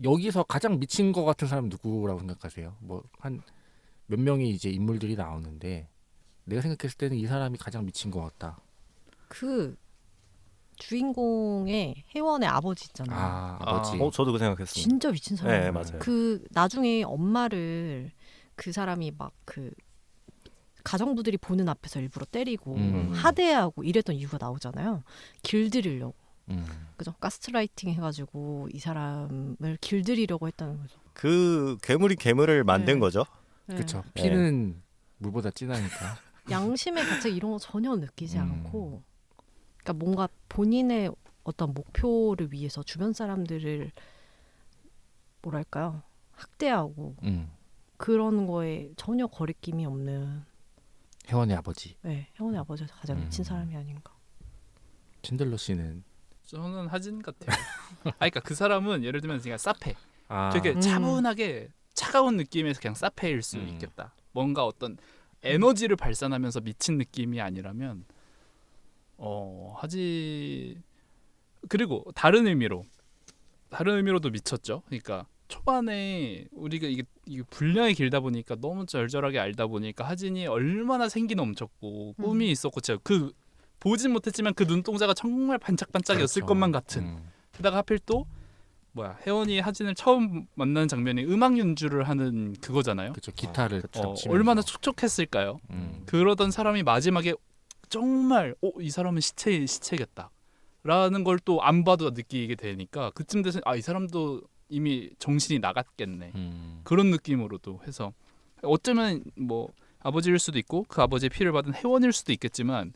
여기서 가장 미친 것 같은 사람 누구라고 생각하세요? 뭐 한 몇 명의 이제 인물들이 나오는데 내가 생각했을 때는 이 사람이 가장 미친 것 같다. 그 주인공의 혜원의 아버지 있잖아요. 아버지. 저도 그 생각했습니다. 진짜 미친 사람. 네, 맞아요. 그 나중에 엄마를 그 사람이 막 그 가정부들이 보는 앞에서 일부러 때리고 하대하고 이랬던 이유가 나오잖아요. 길들이려고. 그죠? 가스라이팅 해가지고 이 사람을 길들이려고 했다는 거죠. 그 괴물이 괴물을 만든 네. 거죠. 네. 그렇죠. 피는 물보다 진하니까. 양심의 가책 이런 거 전혀 느끼지 음. 않고, 그러니까 뭔가 본인의 어떤 목표를 위해서 주변 사람들을 뭐랄까요, 학대하고 그런 거에 전혀 거리낌이 없는 혜원의 아버지 혜원의 아버지가 가장 미친 사람이 아닌가. 챈들러 씨는 저는 하진 같아요. 그러니까 그 사람은 예를 들면 그냥 사페. 아, 되게 차분하게 차가운 느낌에서 그냥 사페일 수 있겠다. 뭔가 어떤 에너지를 발산하면서 미친 느낌이 아니라면 하지. 그리고 다른 의미로도 미쳤죠. 그러니까 초반에 우리가 이게 분량이 길다 보니까 너무 절절하게 알다 보니까 하진이 얼마나 생기 넘쳤고 꿈이 있었고 진짜 그 보진 못했지만 그 눈동자가 정말 반짝반짝이었을 그렇죠. 것만 같은. 게다가 하필 또 혜원이 하진을 처음 만나는 장면이 음악 연주를 하는 그거잖아요. 그렇죠. 기타를 치면서. 얼마나 촉촉했을까요? 그러던 사람이 마지막에 정말 이 사람은 시체겠다 라는 걸 또 안 봐도 느끼게 되니까 그쯤 돼서 이 사람도 이미 정신이 나갔겠네 그런 느낌으로도 해서 어쩌면 뭐 아버지일 수도 있고 그 아버지의 피를 받은 혜원일 수도 있겠지만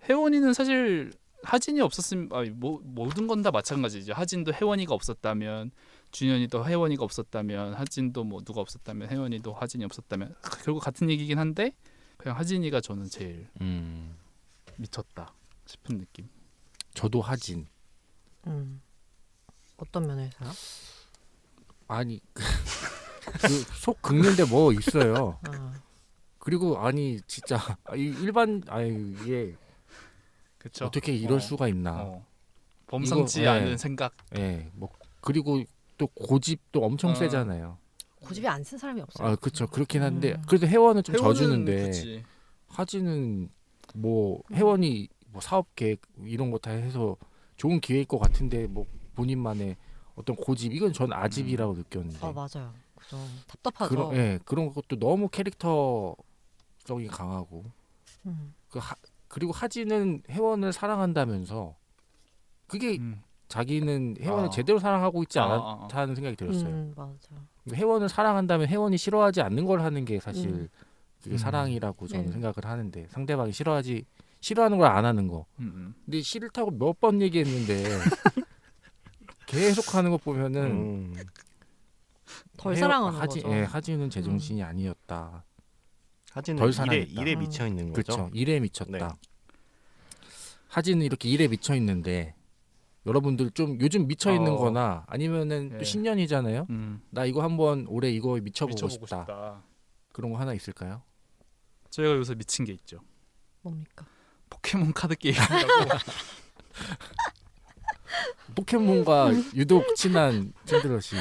혜원이는 사실 하진이 없었으면 모든 건 다 마찬가지죠. 하진도 혜원이가 없었다면 준현이도 혜원이가 없었다면 하진도 뭐 누가 없었다면 혜원이도 하진이 없었다면 결국 같은 얘기긴 한데 그냥 하진이가 저는 제일 미쳤다 싶은 느낌. 저도 하진. 어떤 면에서요? 아니 속 긁는데 뭐 있어요. 아. 그리고 아니 진짜 일반 이게 그쵸? 어떻게 이럴 수가 있나. 범상치 이거, 않은 생각. 뭐 그리고 또 고집도 엄청 세잖아요. 고집이 안 쓴 사람이 없어요. 아 그렇죠. 그렇긴 한데 그래도 혜원은 좀 져주는데 그치. 하진은 뭐 혜원이 뭐 사업 계획 이런 거 다 해서 좋은 기회일 것 같은데 뭐 본인만의 어떤 고집 이건 전 아집이라고 느꼈는데. 아 맞아요. 그죠. 답답하죠. 그런 것도 너무 캐릭터성이 강하고 그리고 하진은 혜원을 사랑한다면서 그게 자기는 혜원을 제대로 사랑하고 있지 않다는 생각이 들었어요. 맞아. 혜원을 사랑한다면 혜원이 싫어하지 않는 걸 하는 게 사실 그게 사랑이라고 저는 네. 생각을 하는데 상대방이 싫어하는 걸 안 하는 거. 근데 싫다고 몇 번 얘기했는데 계속 하는 거 보면은 덜 사랑하는 거죠. 하진은 제정신이 아니었다. 하진은 덜 사랑했다. 일에 미쳐 있는 거죠. 그렇죠. 일에 미쳤다. 네. 하진은 이렇게 일에 미쳐 있는데 여러분들 좀 요즘 미쳐 있는 거나 아니면은 또 신년이잖아요. 나 이거 한번 올해 이거 미쳐보고 싶다. 그런 거 하나 있을까요? 저희가 요새 미친 게 있죠. 뭡니까? 포켓몬 카드 게임이라고. 포켓몬과 유독 친한 샌드러시.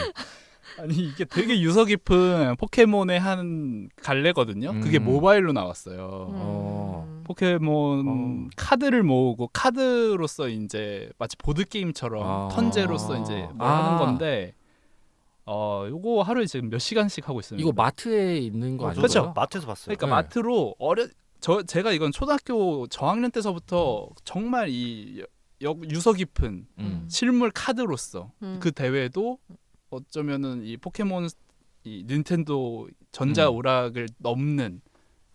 아니 이게 되게 유서 깊은 포켓몬의 한 갈래거든요. 그게 모바일로 나왔어요. 포켓몬 카드를 모으고 카드로서 이제 마치 보드 게임처럼 턴제로서 이제 뭘 하는 건데 요거 하루에 지금 몇 시간씩 하고 있습니다. 이거 마트에 있는 거 아니에요? 그렇죠. 마트에서 봤어요. 그러니까 마트로 제가 이건 초등학교 저학년 때서부터 정말 이 유서 깊은 실물 카드로서 그 대회도 어쩌면은 이 포켓몬 이 닌텐도 전자 오락을 넘는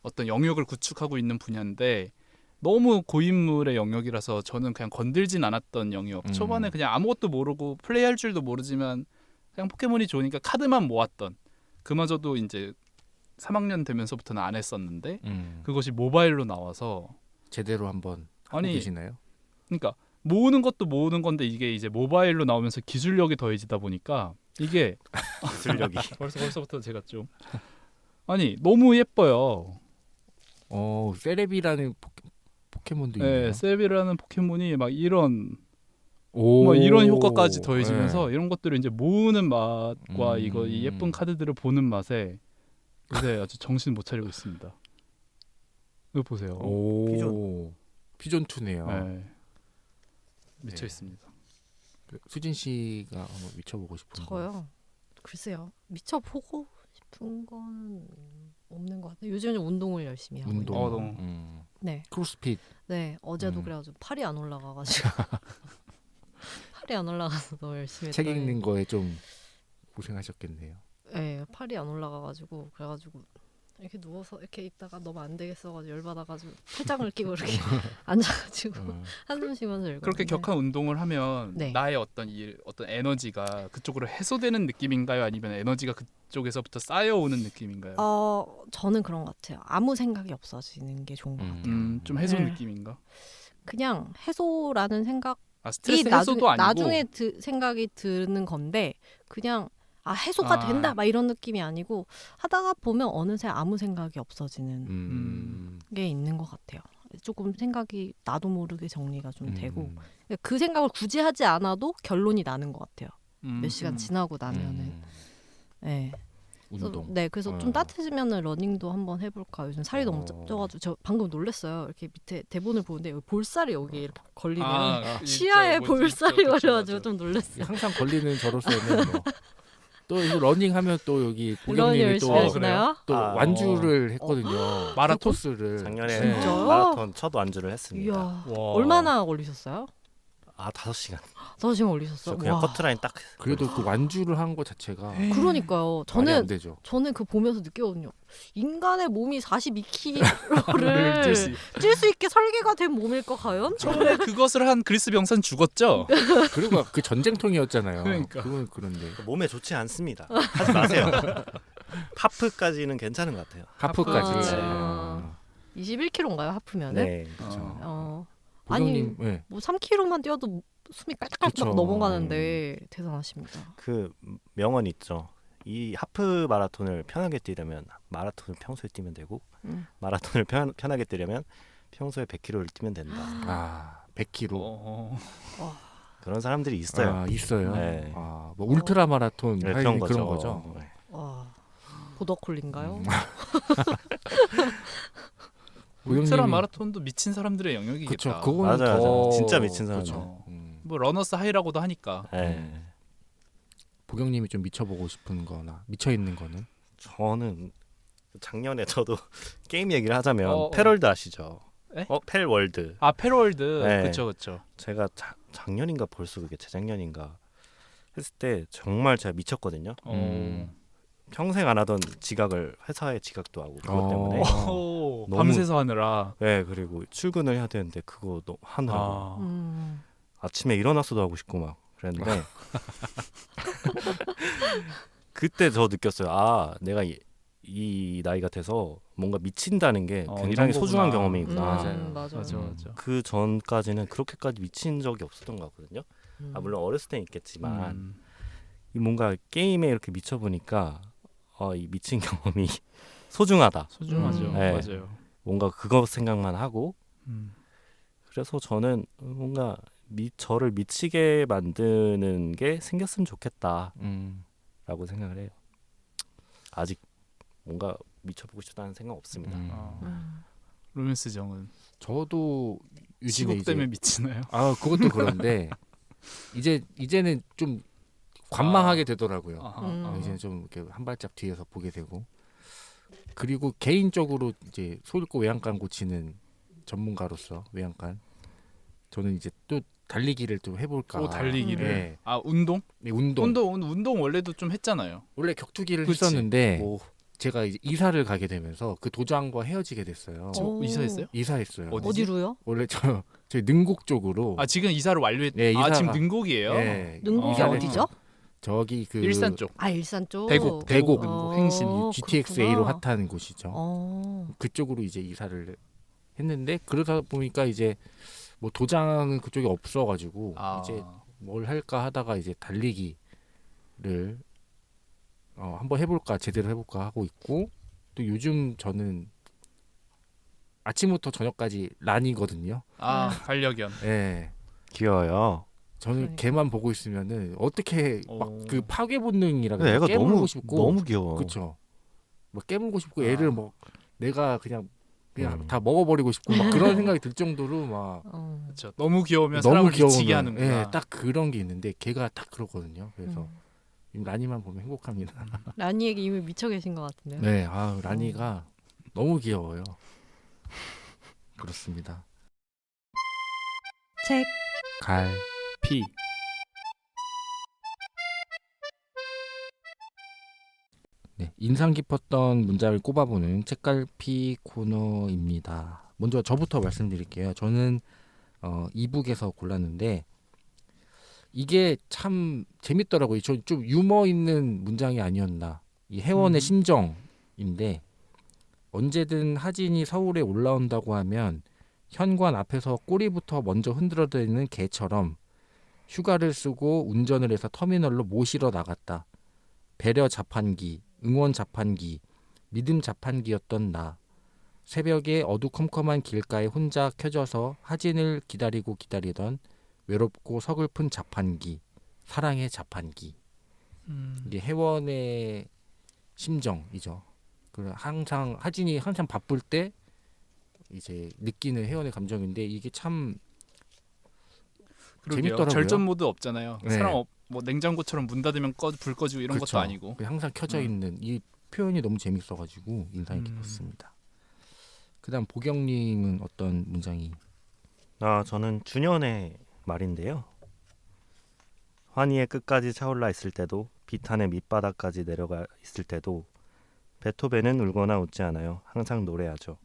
어떤 영역을 구축하고 있는 분야인데 너무 고인물의 영역이라서 저는 그냥 건들진 않았던 영역. 초반에 그냥 아무것도 모르고 플레이할 줄도 모르지만 그냥 포켓몬이 좋으니까 카드만 모았던. 그마저도 이제 3학년 되면서부터는 안 했었는데 그것이 모바일로 나와서 제대로 한번 하고 계시나요? 그러니까 모으는 것도 모으는 건데 이게 이제 모바일로 나오면서 기술력이 더해지다 보니까 이게 기술력이 벌써부터 제가 좀 너무 예뻐요. 세레비라는 포켓몬도 네, 있네요. 세비라는 포켓몬이 막 이런 오, 이런 효과까지 더해지면서 이런 것들을 이제 모으는 맛과 이 예쁜 카드들을 보는 맛에 요새 아주 정신 못 차리고 있습니다. 이거 보세요. 피존 2네요. 네. 미쳐 있습니다. 수진 씨가 한번 미쳐보고 싶은 거. 저요. 글쎄요. 미쳐보고 싶은 건 없는 것 같아요. 요즘은 운동을 열심히 하고 있는. 네. 크로스핏. 네. 어제도 그래가지고 팔이 안 올라가가지고 팔이 안 올라가서 너무 열심히 책 했더니 읽는 거에 좀 고생하셨겠네요. 네, 팔이 안 올라가가지고 그래가지고 이렇게 누워서 이렇게 있다가 너무 안 되겠어가지고 열받아가지고 팔짱을 끼고 이렇게 앉아가지고 한숨 쉬면서 읽었는데 그렇게 격한 운동을 하면 네. 나의 어떤 에너지가 그쪽으로 해소되는 느낌인가요? 아니면 에너지가 그쪽에서부터 쌓여오는 느낌인가요? 저는 그런 것 같아요. 아무 생각이 없어지는 게 좋은 것 같아요. 좀 해소 네. 느낌인가? 그냥 해소라는 생각이 아 스트레스 해소도 아니고 나중에 생각이 드는 건데 그냥 해소가 된다 막 이런 느낌이 아니고 하다가 보면 어느새 아무 생각이 없어지는 게 있는 것 같아요. 조금 생각이 나도 모르게 정리가 좀 되고 그 생각을 굳이 하지 않아도 결론이 나는 것 같아요. 몇 시간 지나고 나면은. 네. 운동. 그래서 좀 따뜻해지면은 러닝도 한번 해볼까. 요즘 살이 너무 쪄가지고 저 방금 놀랐어요. 이렇게 밑에 대본을 보는데 여기 볼살이 여기 이렇게 걸리네요. 치아에 볼살이 걸려가지고 좀 놀랐어요. 항상 걸리는 저로서는 또 이거 러닝하면 또 여기 러닝 보경님이 열심히 하시나요? 또 완주를 했거든요. 마라톤? 코스를 작년에 진짜요? 마라톤 첫 완주를 했습니다. 이야, 얼마나 걸리셨어요? 5시간. 5시간 걸리셨어요? 저 그냥 와. 커트라인 딱. 그래도 그 완주를 한 거 자체가 그러니까요. 말이 안 저는 되죠. 그 보면서 느꼈거든요. 인간의 몸이 42kg를 찔 수 있게 설계가 된 몸일까 과연? 처음에 그것을 한 그리스 병사는 죽었죠? 그리고 그 전쟁통이었잖아요. 그러니까. 그건 그런데 몸에 좋지 않습니다. 하지 마세요. 하프까지는 괜찮은 것 같아요. 하프까지. 아. 21kg인가요 하프면은? 네. 보경님, 네. 뭐 3kg만 뛰어도 숨이 깔짝깔짝 그쵸. 넘어가는데 대단하십니다. 그 명언 있죠. 이 하프 마라톤을 편하게 뛰려면 마라톤을 평소에 뛰면 되고 마라톤을 편하게 뛰려면 평소에 100km를 뛰면 된다. 100kg. 그런 사람들이 있어요. 있어요. 네. 뭐 울트라 마라톤 네, 그런 그런 거죠. 네. 보더콜린가요? 울트라 마라톤도 미친 사람들의 영역이겠다. 그렇죠. 그건 맞아요. 더 진짜 미친 사람. 그렇죠. 뭐 러너스 하이라고도 하니까. 네. 보경님이 좀 미쳐보고 싶은 거나 미쳐 있는 거는? 저는 작년에 저도 게임 얘기를 하자면 패럴드 아시죠? 에? 펠월드. 패럴드. 네. 그렇죠. 제가 작년인가 벌써 그게 재작년인가 했을 때 정말 제가 미쳤거든요. 평생 안 하던 지각을 회사에 지각도 하고 그것 때문에 너무... 밤새서 하느라. 네, 그리고 출근을 해야 되는데 그거 하느라고 아침에 일어나서도 하고 싶고 막 그랬는데 그때 저 느꼈어요. 내가 이 나이가 돼서 뭔가 미친다는 게 굉장히 소중한 경험이구나. 맞아. 그 전까지는 그렇게까지 미친 적이 없었던 것 같거든요. 물론 어렸을 땐 있겠지만 이 뭔가 게임에 이렇게 미쳐 보니까 이 미친 경험이 소중하다. 소중하죠. 네. 맞아요. 뭔가 그거 생각만 하고 그래서 저는 뭔가 저를 미치게 만드는 게 생겼으면 좋겠다라고 생각을 해요. 아직 뭔가 미쳐보고 싶다는 생각 없습니다. 로맨스 정은 저도 요즘에 시국 때문에 미치나요? 그것도 그런데 이제는 좀 관망하게 되더라고요. 이제는 좀 이렇게 한 발짝 뒤에서 보게 되고 그리고 개인적으로 이제 소잃고 외양간 고치는 전문가로서 외양간 저는 이제 또 달리기를 좀 해볼까. 달리기를. 네. 운동? 네, 운동 원래도 좀 했잖아요. 원래 격투기를 그치. 했었는데 제가 이제 이사를 가게 되면서 그 도장과 헤어지게 됐어요. 이사했어요? 이사했어요. 어디로요? 원래 저희 능곡 쪽으로. 지금 이사를 완료했. 지금 능곡이에요. 네, 능곡이 어디죠? 저기 그 일산 쪽. 일산 쪽. 대곡 행신. GTX A로 핫한 곳이죠. 그쪽으로 이제 이사를 했는데 그러다 보니까 이제 뭐 도장은 그쪽에 없어가지고 이제 뭘 할까 하다가 이제 달리기를 한번 해볼까 제대로 해볼까 하고 있고 또 요즘 저는 아침부터 저녁까지 란이거든요. 반려견. 네. 귀여워요. 저는 걔만 보고 있으면은 어떻게 막 그 파괴 본능이라 애가 깨물고 싶고 너무 귀여워. 그렇죠. 막 깨물고 싶고 애를 뭐 내가 그냥 다 먹어버리고 싶고 막 그런 생각이 들 정도로 막 그렇죠. 너무 귀여우면 사람을 미치게 하는구나. 네, 딱 그런 게 있는데 걔가 딱 그렇거든요. 그래서 라니만 보면 행복합니다. 라니에게 이미 미쳐 계신 것 같은데요. 네, 라니가 너무 귀여워요. 그렇습니다. 책, 갈, 피, 인상 깊었던 문장을 꼽아보는 책갈피 코너입니다. 먼저 저부터 말씀드릴게요. 저는 이북에서 골랐는데 이게 참 재밌더라고요. 저 좀 유머 있는 문장이 아니었나. 이 혜원의 심정인데 언제든 하진이 서울에 올라온다고 하면 현관 앞에서 꼬리부터 먼저 흔들어대는 개처럼 휴가를 쓰고 운전을 해서 터미널로 모시러 나갔다. 배려 자판기, 응원 자판기, 믿음 자판기였던 나. 새벽에 어두컴컴한 길가에 혼자 켜져서 하진을 기다리고 기다리던 외롭고 서글픈 자판기, 사랑의 자판기. 이게 혜원의 심정이죠. 항상 하진이 항상 바쁠 때 이제 느끼는 혜원의 감정인데 이게 참 그러게요. 재밌더라고요. 절전 모드 없잖아요. 네. 사람 뭐 냉장고처럼 문 닫으면 불 꺼지고 이런 그렇죠. 것도 아니고. 항상 켜져 있는 이 표현이 너무 재밌어가지고 인상이 깊었습니다. 그다음 보경님은 어떤 문장이? 저는 준현의 말인데요. 환희의 끝까지 차올라 있을 때도 비탄의 밑바닥까지 내려가 있을 때도 베토벤은 울거나 웃지 않아요. 항상 노래하죠.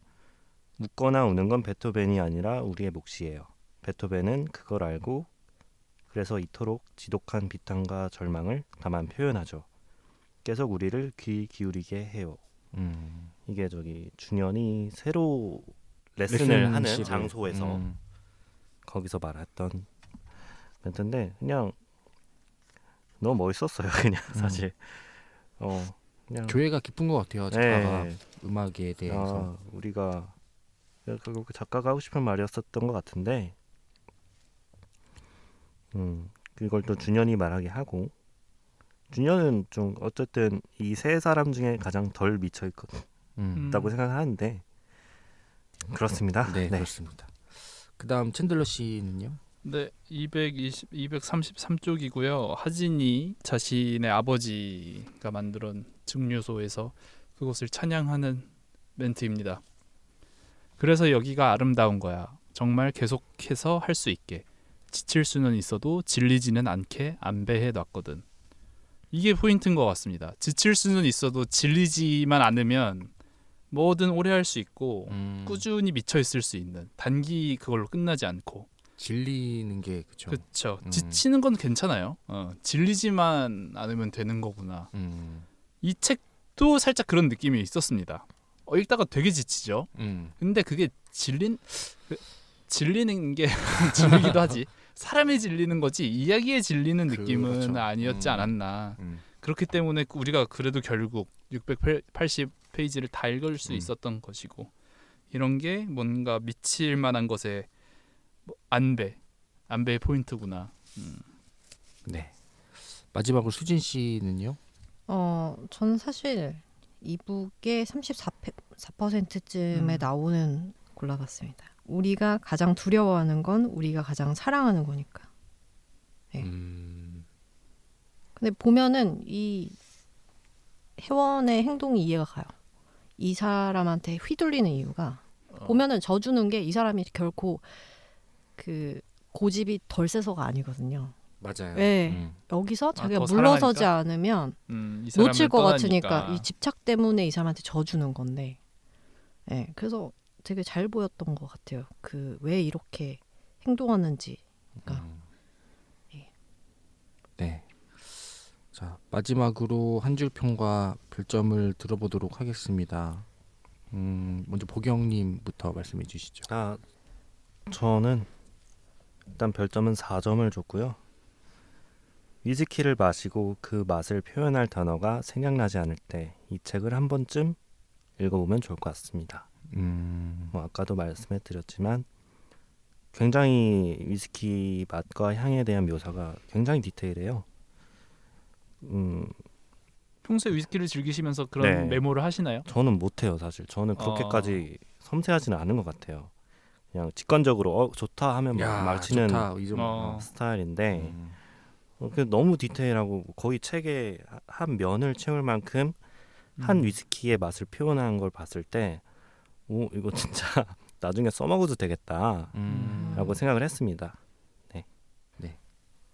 웃거나 우는 건 베토벤이 아니라 우리의 몫이에요. 베토벤은 그걸 알고 그래서 이토록 지독한 비탄과 절망을 다만 표현하죠. 계속 우리를 귀 기울이게 해요. 이게 준현이 새로 레슨을 하는 실을. 장소에서 거기서 말했던 멘트인데 그냥 너무 멋있었어요. 그냥 사실 그냥 교회가 깊은 것 같아요. 작가가 네. 음악에 대해서. 우리가 결국 작가가 하고 싶은 말이었었던 것 같은데 그걸 또 준현이 말하게 하고 준현은 좀 어쨌든 이 세 사람 중에 가장 덜 미쳐 있다고 생각을 하는데 그렇습니다. 네, 그렇습니다. 그다음 챈들러 씨는요? 네, 233쪽이고요. 하진이 자신의 아버지가 만든 증류소에서 그곳을 찬양하는 멘트입니다. 그래서 여기가 아름다운 거야. 정말 계속해서 할 수 있게. 지칠 수는 있어도 질리지는 않게 안배해 놨거든. 이게 포인트인 것 같습니다. 지칠 수는 있어도 질리지만 않으면 뭐든 오래 할 수 있고 꾸준히 미쳐 있을 수 있는 단기 그걸로 끝나지 않고 질리는 게 그렇죠. 그렇죠. 지치는 건 괜찮아요. 질리지만 않으면 되는 거구나. 이 책도 살짝 그런 느낌이 있었습니다. 읽다가 되게 지치죠. 근데 그게 질리는 게 질리기도 하지. 사람이 질리는 거지 이야기에 질리는 느낌은 그렇죠. 아니었지 않았나. 그렇기 때문에 우리가 그래도 결국 680페이지를 다 읽을 수 있었던 것이고 이런 게 뭔가 미칠 만한 것에 안배의 포인트구나. 네. 마지막으로 수진 씨는요? 저는 사실 이북의 34%쯤에 나오는 골라봤습니다. 우리가 가장 두려워하는 건 우리가 가장 사랑하는 거니까. 네. 근데 보면은 이 혜원의 행동이 이해가 가요. 이 사람한테 휘둘리는 이유가 보면은 져주는 게 이 사람이 결코 그 고집이 덜 세서가 아니거든요. 맞아요. 네. 여기서 자기가 더 물러서지 사랑하니까? 않으면 이 사람을 놓칠 것 떠나니까. 같으니까 이 집착 때문에 이 사람한테 져주는 건데. 네. 그래서 되게 잘 보였던 것 같아요. 그 왜 이렇게 행동하는지. 그러니까. 네. 자, 마지막으로 한 줄 평과 별점을 들어보도록 하겠습니다. 먼저 보경님부터 말씀해 주시죠. 저는 일단 별점은 4점을 줬고요. 위스키를 마시고 그 맛을 표현할 단어가 생각나지 않을 때 이 책을 한 번쯤 읽어보면 좋을 것 같습니다. 뭐 아까도 말씀해드렸지만 굉장히 위스키 맛과 향에 대한 묘사가 굉장히 디테일해요. 평소에 위스키를 즐기시면서 그런 네. 메모를 하시나요? 저는 못해요 사실. 저는 그렇게까지 섬세하지는 않은 것 같아요. 그냥 직관적으로 좋다 하면 막 말치는 좋다. 이 정도. 스타일인데 너무 디테일하고 거의 책의 한 면을 채울 만큼 한 위스키의 맛을 표현한 걸 봤을 때 이거 진짜 나중에 써먹어도 되겠다라고 생각을 했습니다.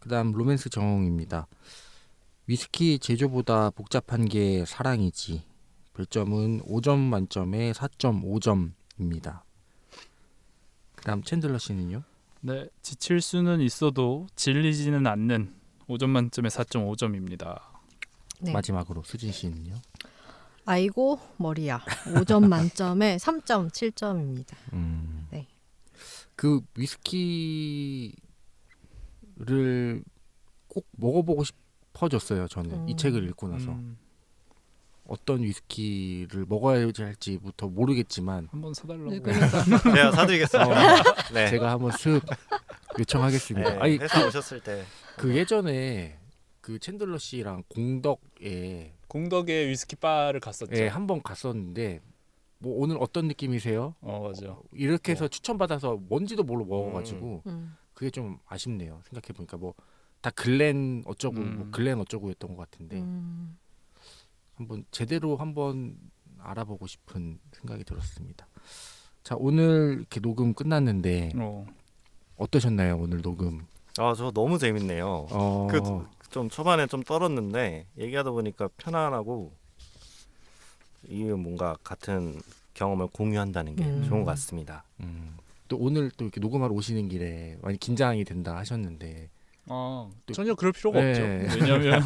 그다음 로맨스 정홍입니다. 위스키 제조보다 복잡한 게 사랑이지. 별점은 5점 만점에 4.5점입니다. 그다음 챈들러 씨는요? 네, 지칠 수는 있어도 질리지는 않는 5점 만점에 4.5점입니다. 네. 마지막으로 수진 씨는요? 아이고 머리야. 5점 만점에 3.7점입니다. 네. 그 위스키를 꼭 먹어보고 싶어졌어요. 저는 이 책을 읽고 나서 어떤 위스키를 먹어야 할지부터 모르겠지만 한번 사달라고. 네, 그러니까. 제가 사드리겠습니다. 네. 제가 한번 쓱 요청하겠습니다. 네, 아니 회사 오셨을 때 그 예전에 그 챈들러 씨랑 공덕에 공덕의 위스키 바를 갔었죠. 한번 갔었는데 뭐 오늘 어떤 느낌이세요? 맞아. 이렇게 해서 추천받아서 뭔지도 모르고 먹어가지고 음. 그게 좀 아쉽네요. 생각해 보니까 뭐 다 글렌 어쩌고 뭐 글렌 어쩌고였던 것 같은데 한번 제대로 한번 알아보고 싶은 생각이 들었습니다. 자 오늘 이렇게 녹음 끝났는데 어떠셨나요 오늘 녹음? 저 너무 재밌네요. 좀 초반에 좀 떨었는데 얘기하다 보니까 편안하고 이게 뭔가 같은 경험을 공유한다는 게 좋은 것 같습니다. 또 오늘 또 이렇게 녹음하러 오시는 길에 많이 긴장이 된다 하셨는데 전혀 그럴 필요가 네. 없죠. 왜냐하면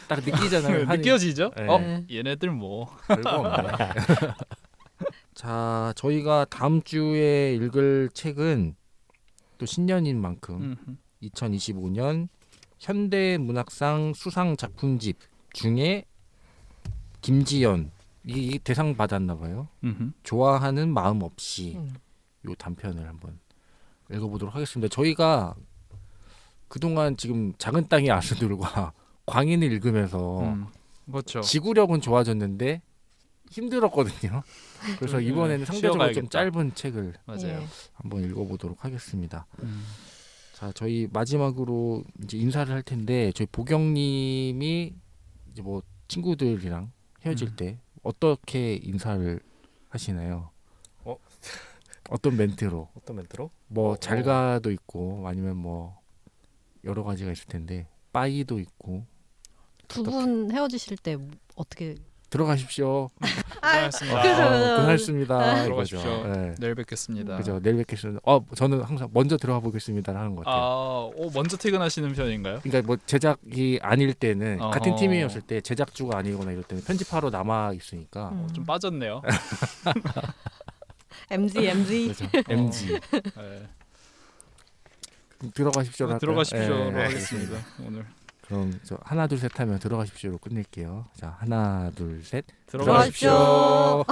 딱 느끼잖아요. 느껴지죠. 네. 얘네들 뭐 별거 없네. 자 저희가 다음 주에 읽을 책은 또 신년인 만큼 2025년 현대문학상 수상 작품집 중에 김지연 이 대상 받았나 봐요. 좋아하는 마음 없이 요 단편을 한번 읽어보도록 하겠습니다. 저희가 그동안 지금 작은 땅의 아스들과 광인을 읽으면서 그렇죠. 지구력은 좋아졌는데 힘들었거든요. 그래서 이번에는 상대적으로 좀 쉬어가야겠다. 짧은 책을 맞아요. 한번 읽어보도록 하겠습니다. 자, 저희 마지막으로 이제 인사를 할 텐데 저희 보경님이 이제 뭐 친구들이랑 헤어질 때 어떻게 인사를 하시나요? 어떤 멘트로? 어떤 멘트로? 뭐 잘가도 있고 아니면 뭐 여러 가지가 있을 텐데 빠이도 있고 두 분 헤어지실 때 어떻게? 들어가십시오. 고생하셨습니다. 고생하셨습니다. 들어가십시오. 이거죠. 네. 내일 뵙겠습니다. 그죠. 내일 뵙겠습니다. 저는 항상 먼저 들어가 보겠습니다 하는 것 같아요. 먼저 퇴근하시는 편인가요? 그러니까 뭐 제작이 아닐 때는 어허. 같은 팀이었을 때 제작주가 아니거나 이럴 때는 편집하러 남아 있으니까 좀 빠졌네요. MZ. 그렇죠. MG 네. 들어가십시오. 할까요? 들어가십시오로 네, 하겠습니다. 오늘 그럼 저 하나 둘 셋 하면 들어가십시오로 끝낼게요. 자 하나 둘 셋 들어가십시오. 들어가십시오.